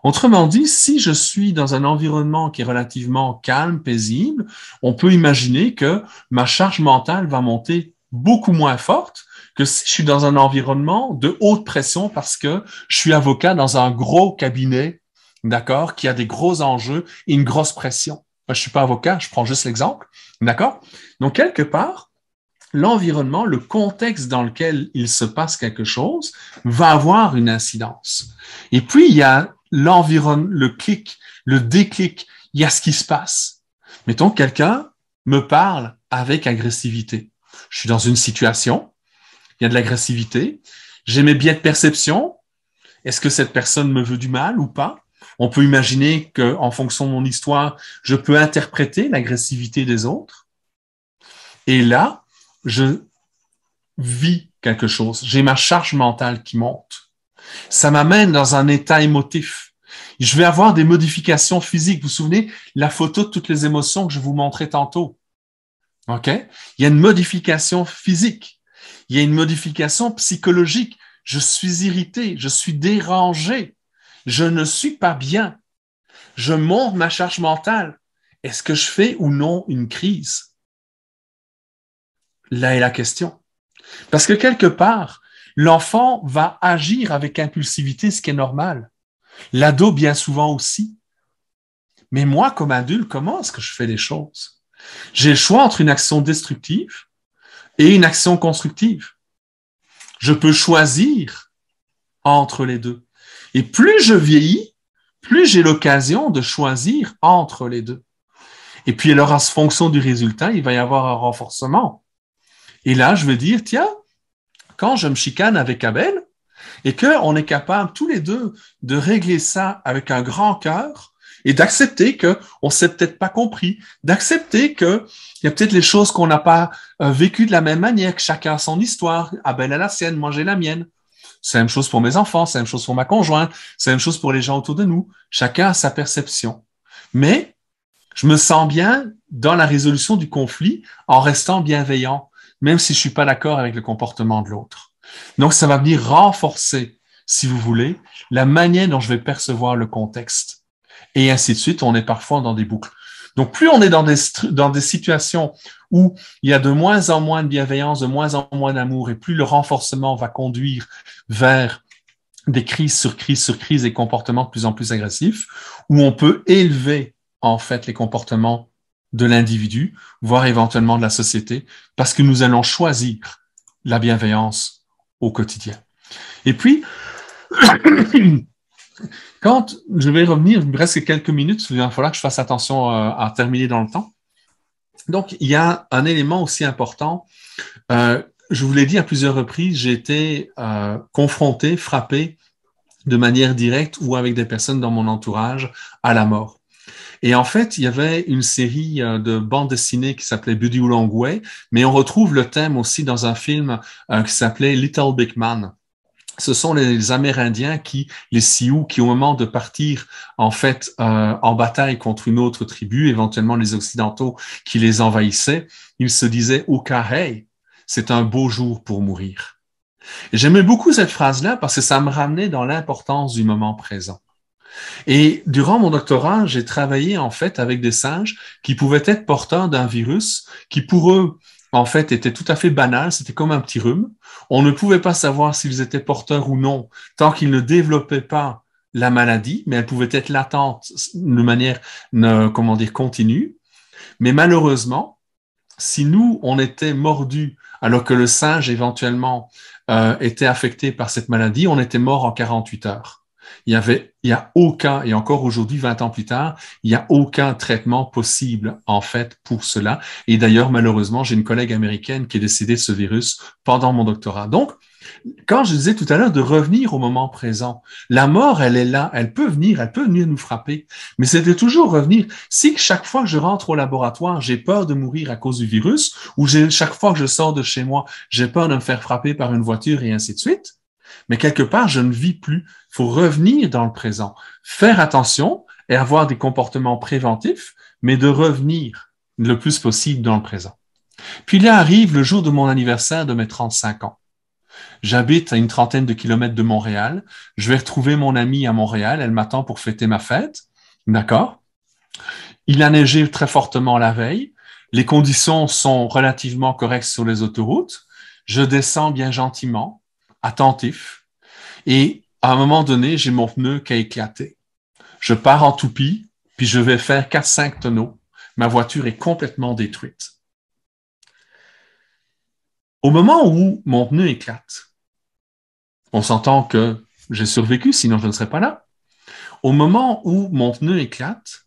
Autrement dit, si je suis dans un environnement qui est relativement calme, paisible, on peut imaginer que ma charge mentale va monter beaucoup moins forte que si je suis dans un environnement de haute pression parce que je suis avocat dans un gros cabinet, d'accord, qui a des gros enjeux et une grosse pression. Je suis pas avocat, je prends juste l'exemple, d'accord? Donc, quelque part, l'environnement, le contexte dans lequel il se passe quelque chose va avoir une incidence. Et puis, il y a l'environnement, le clic, le déclic, il y a ce qui se passe. Mettons, quelqu'un me parle avec agressivité. Je suis dans une situation, il y a de l'agressivité, j'ai mes biais de perception. Est-ce que cette personne me veut du mal ou pas? On peut imaginer qu'en fonction de mon histoire, je peux interpréter l'agressivité des autres. Et là, je vis quelque chose. J'ai ma charge mentale qui monte. Ça m'amène dans un état émotif. Je vais avoir des modifications physiques. Vous vous souvenez, la photo de toutes les émotions que je vous montrais tantôt. OK? Il y a une modification physique. Il y a une modification psychologique. Je suis irrité. Je suis dérangé. Je ne suis pas bien. Je monte ma charge mentale. Est-ce que je fais ou non une crise? Là est la question. Parce que quelque part, l'enfant va agir avec impulsivité, ce qui est normal. L'ado, bien souvent aussi. Mais moi, comme adulte, comment est-ce que je fais les choses? J'ai le choix entre une action destructive et une action constructive. Je peux choisir entre les deux. Et plus je vieillis, plus j'ai l'occasion de choisir entre les deux. Et puis, alors, en fonction du résultat, il va y avoir un renforcement. Et là, je vais dire, tiens, quand je me chicane avec Abel et qu'on est capable tous les deux de régler ça avec un grand cœur et d'accepter qu'on ne s'est peut-être pas compris, d'accepter qu'il y a peut-être les choses qu'on n'a pas vécues de la même manière, que chacun a son histoire, Abel a la sienne, moi j'ai la mienne. C'est la même chose pour mes enfants, c'est la même chose pour ma conjointe, c'est la même chose pour les gens autour de nous. Chacun a sa perception. Mais je me sens bien dans la résolution du conflit en restant bienveillant, même si je suis pas d'accord avec le comportement de l'autre. Donc, ça va venir renforcer, si vous voulez, la manière dont je vais percevoir le contexte. Et ainsi de suite, on est parfois dans des boucles. Donc, plus on est dans des situations où il y a de moins en moins de bienveillance, de moins en moins d'amour, et plus le renforcement va conduire vers des crises sur crises sur crises et comportements de plus en plus agressifs, où on peut élever, en fait, les comportements de l'individu, voire éventuellement de la société, parce que nous allons choisir la bienveillance au quotidien. Et puis, quand je vais revenir, il me reste quelques minutes, il va falloir que je fasse attention à terminer dans le temps. Donc, il y a un élément aussi important. Je vous l'ai dit à plusieurs reprises, j'ai été confronté, frappé de manière directe ou avec des personnes dans mon entourage à la mort. Et en fait, il y avait une série de bandes dessinées qui s'appelait Buddy Ulongwe, mais on retrouve le thème aussi dans un film qui s'appelait Little Big Man. Ce sont les Amérindiens les Sioux, qui au moment de partir en fait en bataille contre une autre tribu, éventuellement les Occidentaux qui les envahissaient, ils se disaient Okahei, c'est un beau jour pour mourir. Et j'aimais beaucoup cette phrase-là parce que ça me ramenait dans l'importance du moment présent. Et durant mon doctorat, j'ai travaillé en fait avec des singes qui pouvaient être porteurs d'un virus qui pour eux en fait était tout à fait banal, c'était comme un petit rhume. On ne pouvait pas savoir s'ils étaient porteurs ou non tant qu'ils ne développaient pas la maladie, mais elle pouvait être latente de manière continue. Mais malheureusement, si nous on était mordus alors que le singe éventuellement était affecté par cette maladie, on était mort en 48 heures. Il y a aucun, et encore aujourd'hui, 20 ans plus tard, il n'y a aucun traitement possible, en fait, pour cela. Et d'ailleurs, malheureusement, j'ai une collègue américaine qui est décédée de ce virus pendant mon doctorat. Donc, quand je disais tout à l'heure de revenir au moment présent, la mort, elle est là, elle peut venir nous frapper, mais c'est de toujours revenir. Si chaque fois que je rentre au laboratoire, j'ai peur de mourir à cause du virus, ou chaque fois que je sors de chez moi, j'ai peur de me faire frapper par une voiture et ainsi de suite, mais quelque part, je ne vis plus. Il faut revenir dans le présent, faire attention et avoir des comportements préventifs, mais de revenir le plus possible dans le présent. Puis là arrive le jour de mon anniversaire de mes 35 ans. J'habite à une trentaine de kilomètres de Montréal. Je vais retrouver mon amie à Montréal. Elle m'attend pour fêter ma fête. D'accord? Il a neigé très fortement la veille. Les conditions sont relativement correctes sur les autoroutes. Je descends bien gentiment, attentif. Et à un moment donné, j'ai mon pneu qui a éclaté. Je pars en toupie, puis je vais faire 4-5 tonneaux. Ma voiture est complètement détruite. Au moment où mon pneu éclate, on s'entend que j'ai survécu, sinon je ne serais pas là. Au moment où mon pneu éclate,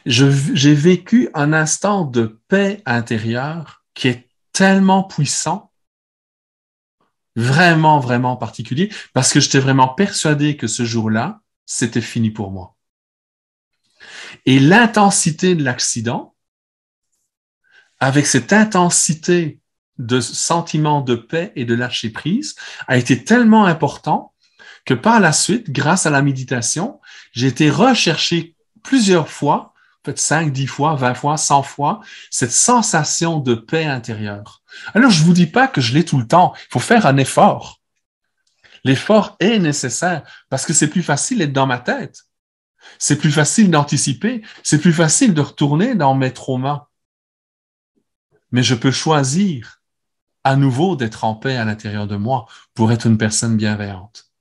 j'ai vécu un instant de paix intérieure qui est tellement puissant, vraiment, vraiment particulier, parce que j'étais vraiment persuadé que ce jour-là, c'était fini pour moi. Et l'intensité de l'accident, avec cette intensité de sentiment de paix et de lâcher prise, a été tellement important que par la suite, grâce à la méditation, j'ai été rechercher plusieurs fois, peut-être 5, 10 fois, 20 fois, 100 fois, cette sensation de paix intérieure. Alors, je vous dis pas que je l'ai tout le temps. Il faut faire un effort. L'effort est nécessaire parce que c'est plus facile d'être dans ma tête. C'est plus facile d'anticiper. C'est plus facile de retourner dans mes traumas. Mais je peux choisir à nouveau d'être en paix à l'intérieur de moi pour être une personne bienveillante.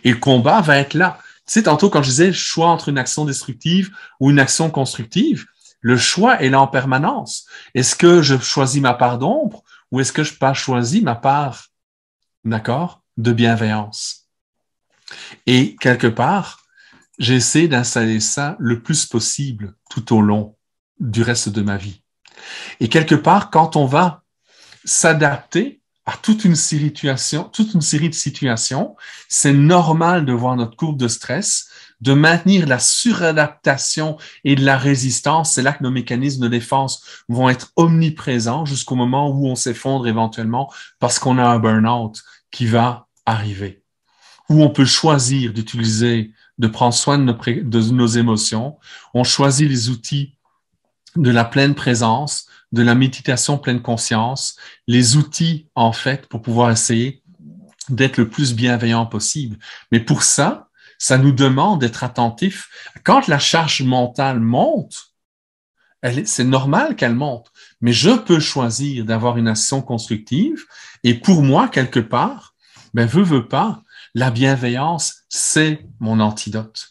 Et le combat va être là. Tu sais, tantôt, quand je disais le choix entre une action destructive ou une action constructive, le choix est là en permanence. Est-ce que je choisis ma part d'ombre ou est-ce que je pas choisi ma part, d'accord, de bienveillance? Et quelque part, j'essaie d'installer ça le plus possible tout au long du reste de ma vie. Et quelque part, quand on va s'adapter à toute une série de situations, c'est normal de voir notre courbe de stress, de maintenir la suradaptation et de la résistance. C'est là que nos mécanismes de défense vont être omniprésents jusqu'au moment où on s'effondre éventuellement parce qu'on a un burn-out qui va arriver. Où on peut choisir de prendre soin de nos émotions. On choisit les outils de la pleine présence, de la méditation pleine conscience, les outils, en fait, pour pouvoir essayer d'être le plus bienveillant possible. Mais pour ça, ça nous demande d'être attentif. Quand la charge mentale monte, c'est normal qu'elle monte, mais je peux choisir d'avoir une action constructive. Et pour moi, quelque part, veux pas, la bienveillance, c'est mon antidote.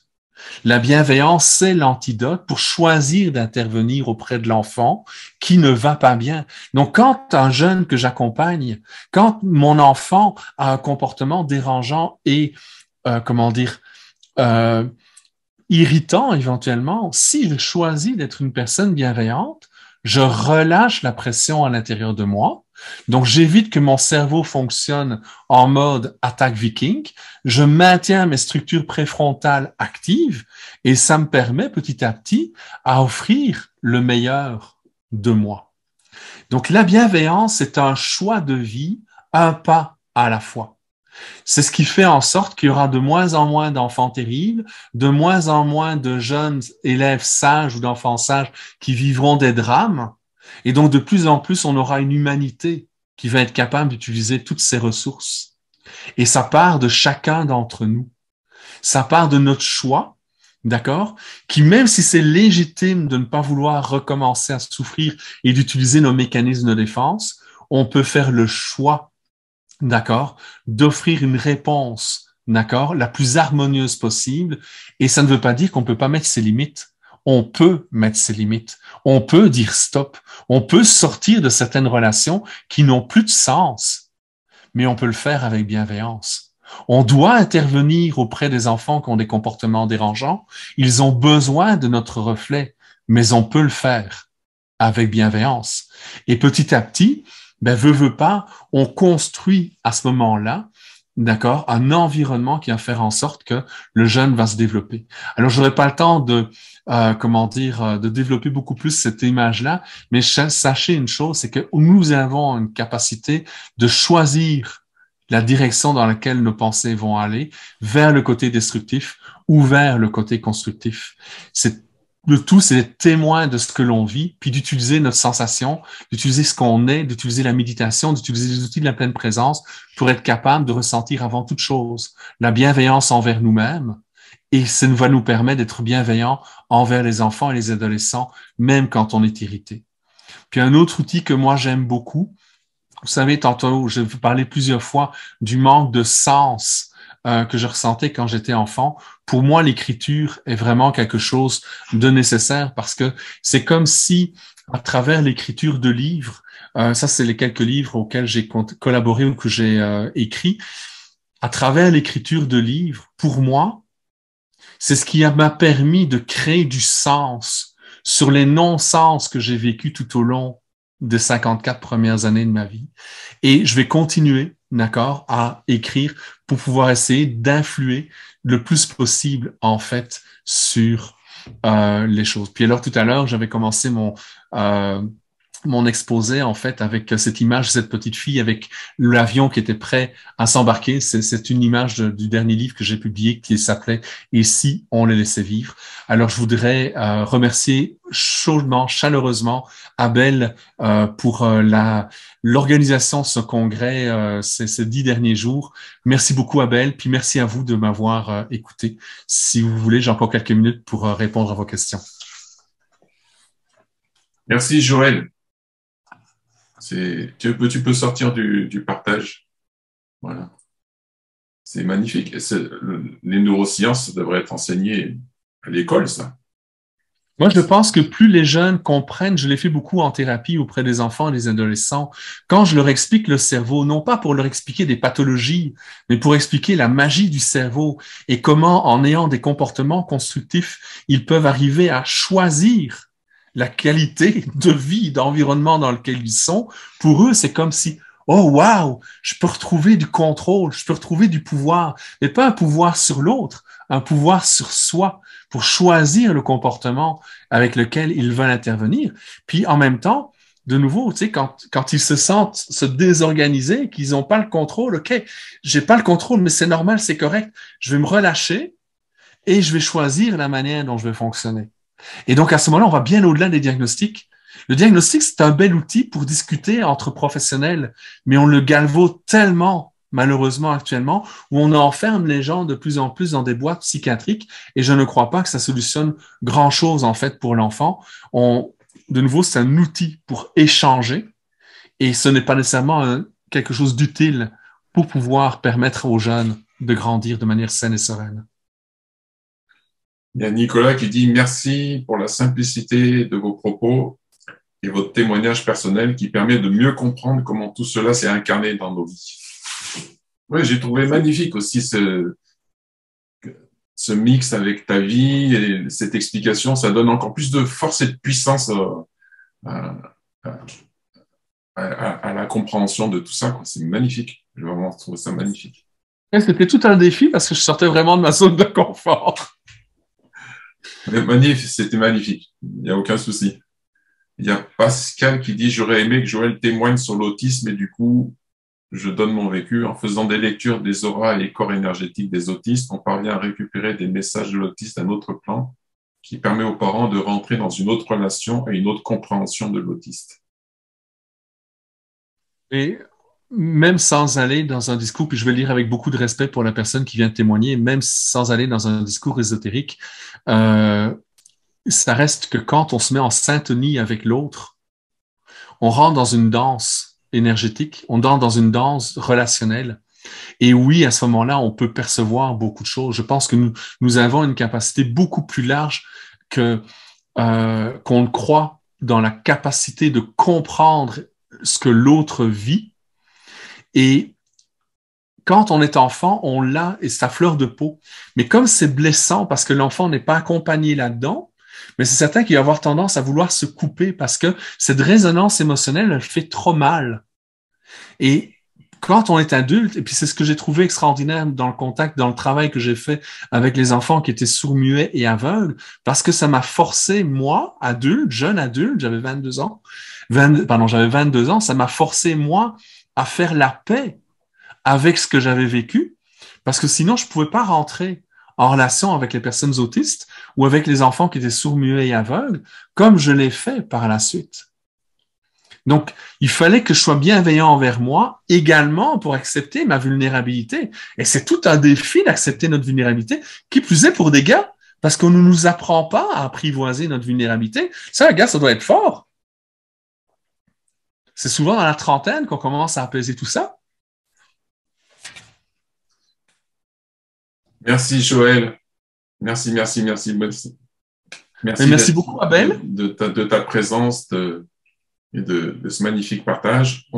La bienveillance, c'est l'antidote pour choisir d'intervenir auprès de l'enfant qui ne va pas bien. Donc, quand un jeune que j'accompagne, quand mon enfant a un comportement dérangeant et, irritant éventuellement, si je choisis d'être une personne bienveillante, je relâche la pression à l'intérieur de moi. Donc, j'évite que mon cerveau fonctionne en mode attaque viking. Je maintiens mes structures préfrontales actives et ça me permet petit à petit à offrir le meilleur de moi. Donc, la bienveillance, c'est un choix de vie, un pas à la fois. C'est ce qui fait en sorte qu'il y aura de moins en moins d'enfants terribles, de moins en moins de jeunes élèves sages ou d'enfants sages qui vivront des drames. Et donc, de plus en plus, on aura une humanité qui va être capable d'utiliser toutes ces ressources. Et ça part de chacun d'entre nous. Ça part de notre choix, d'accord? Qui, même si c'est légitime de ne pas vouloir recommencer à souffrir et d'utiliser nos mécanismes de défense, on peut faire le choix, d'accord, d'offrir une réponse, d'accord, la plus harmonieuse possible. Et ça ne veut pas dire qu'on ne peut pas mettre ses limites. On peut mettre ses limites. On peut dire stop. On peut sortir de certaines relations qui n'ont plus de sens. Mais on peut le faire avec bienveillance. On doit intervenir auprès des enfants qui ont des comportements dérangeants. Ils ont besoin de notre reflet, mais on peut le faire avec bienveillance. Et petit à petit, veut pas, on construit à ce moment-là, d'accord, un environnement qui va faire en sorte que le jeune va se développer. Alors, je n'aurai pas le temps de, de développer beaucoup plus cette image-là, mais sachez une chose, c'est que nous avons une capacité de choisir la direction dans laquelle nos pensées vont aller, vers le côté destructif ou vers le côté constructif. Le tout, c'est d'être témoin de ce que l'on vit, puis d'utiliser notre sensation, d'utiliser ce qu'on est, d'utiliser la méditation, d'utiliser les outils de la pleine présence pour être capable de ressentir avant toute chose la bienveillance envers nous-mêmes. Et ça va nous permettre d'être bienveillants envers les enfants et les adolescents, même quand on est irrité. Puis un autre outil que moi j'aime beaucoup, vous savez, tantôt, je vous parlais plusieurs fois du manque de sens que je ressentais quand j'étais enfant. Pour moi, l'écriture est vraiment quelque chose de nécessaire parce que c'est comme si, à travers l'écriture de livres, ça c'est les quelques livres auxquels j'ai collaboré ou que j'ai écrit, à travers l'écriture de livres, pour moi, c'est ce qui m'a permis de créer du sens sur les non-sens que j'ai vécu tout au long des 54 premières années de ma vie. Et je vais continuer, d'accord, à écrire pour pouvoir essayer d'influer le plus possible, en fait, sur les choses. Puis alors, tout à l'heure, j'avais commencé mon exposé, en fait, avec cette image de cette petite fille avec l'avion qui était prêt à s'embarquer. C'est une image du dernier livre que j'ai publié qui s'appelait « Et si on les laissait vivre ». Alors, je voudrais remercier chaudement, chaleureusement Abel pour l'organisation de ce congrès ces 10 derniers jours. Merci beaucoup, Abel, puis merci à vous de m'avoir écouté. Si vous voulez, j'ai encore quelques minutes pour répondre à vos questions. Merci, Joël. Tu peux sortir du partage. Voilà. C'est magnifique. Les neurosciences devraient être enseignées à l'école, ça. Moi, je pense que plus les jeunes comprennent, je l'ai fait beaucoup en thérapie auprès des enfants et des adolescents, quand je leur explique le cerveau, non pas pour leur expliquer des pathologies, mais pour expliquer la magie du cerveau et comment, en ayant des comportements constructifs, ils peuvent arriver à choisir la qualité de vie, d'environnement dans lequel ils sont. Pour eux, c'est comme si, oh wow, je peux retrouver du contrôle, je peux retrouver du pouvoir, mais pas un pouvoir sur l'autre, un pouvoir sur soi pour choisir le comportement avec lequel ils veulent intervenir. Puis en même temps, de nouveau, tu sais, quand ils se sentent se désorganiser, qu'ils n'ont pas le contrôle, OK, j'ai pas le contrôle, mais c'est normal, c'est correct, je vais me relâcher et je vais choisir la manière dont je vais fonctionner. Et donc, à ce moment-là, on va bien au-delà des diagnostics. Le diagnostic, c'est un bel outil pour discuter entre professionnels, mais on le galvaude tellement, malheureusement, actuellement, où on enferme les gens de plus en plus dans des boîtes psychiatriques, et je ne crois pas que ça solutionne grand-chose, en fait, pour l'enfant. De nouveau, c'est un outil pour échanger, et ce n'est pas nécessairement quelque chose d'utile pour pouvoir permettre aux jeunes de grandir de manière saine et sereine. Il y a Nicolas qui dit « Merci pour la simplicité de vos propos et votre témoignage personnel qui permet de mieux comprendre comment tout cela s'est incarné dans nos vies. » Oui, j'ai trouvé magnifique aussi ce mix avec ta vie et cette explication. Ça donne encore plus de force et de puissance à la compréhension de tout ça. C'est magnifique. J'ai vraiment trouvé ça magnifique. C'était tout un défi parce que je sortais vraiment de ma zone de confort. C'était magnifique, il n'y a aucun souci. Il y a Pascal qui dit « J'aurais aimé que Joël témoigne sur l'autisme et du coup, je donne mon vécu. En faisant des lectures des auras et corps énergétiques des autistes, on parvient à récupérer des messages de l'autiste à un autre plan qui permet aux parents de rentrer dans une autre relation et une autre compréhension de l'autiste. » Et même sans aller dans un discours, puis je vais le dire avec beaucoup de respect pour la personne qui vient de témoigner, même sans aller dans un discours ésotérique, ça reste que quand on se met en syntonie avec l'autre, on rentre dans une danse énergétique, on rentre dans une danse relationnelle. Et oui, à ce moment-là, on peut percevoir beaucoup de choses. Je pense que nous avons une capacité beaucoup plus large qu'on le croit dans la capacité de comprendre ce que l'autre vit. Et quand on est enfant, on l'a et c'est à fleur de peau. Mais comme c'est blessant parce que l'enfant n'est pas accompagné là-dedans, mais c'est certain qu'il va avoir tendance à vouloir se couper parce que cette résonance émotionnelle, elle fait trop mal. Et quand on est adulte, et puis c'est ce que j'ai trouvé extraordinaire dans le contact, dans le travail que j'ai fait avec les enfants qui étaient sourds-muets et aveugles, parce que ça m'a forcé, moi, adulte, jeune adulte, j'avais 22 ans, j'avais 22 ans, ça m'a forcé, moi, à faire la paix avec ce que j'avais vécu, parce que sinon, je pouvais pas rentrer en relation avec les personnes autistes ou avec les enfants qui étaient sourds-muets et aveugles, comme je l'ai fait par la suite. Donc, il fallait que je sois bienveillant envers moi également pour accepter ma vulnérabilité. Et c'est tout un défi d'accepter notre vulnérabilité, qui plus est pour des gars, parce qu'on ne nous apprend pas à apprivoiser notre vulnérabilité. Ça, un gars, ça doit être fort. C'est souvent dans la trentaine qu'on commence à apaiser tout ça. Merci Joël. Merci. Merci beaucoup, Abel. De ta présence et de ce magnifique partage.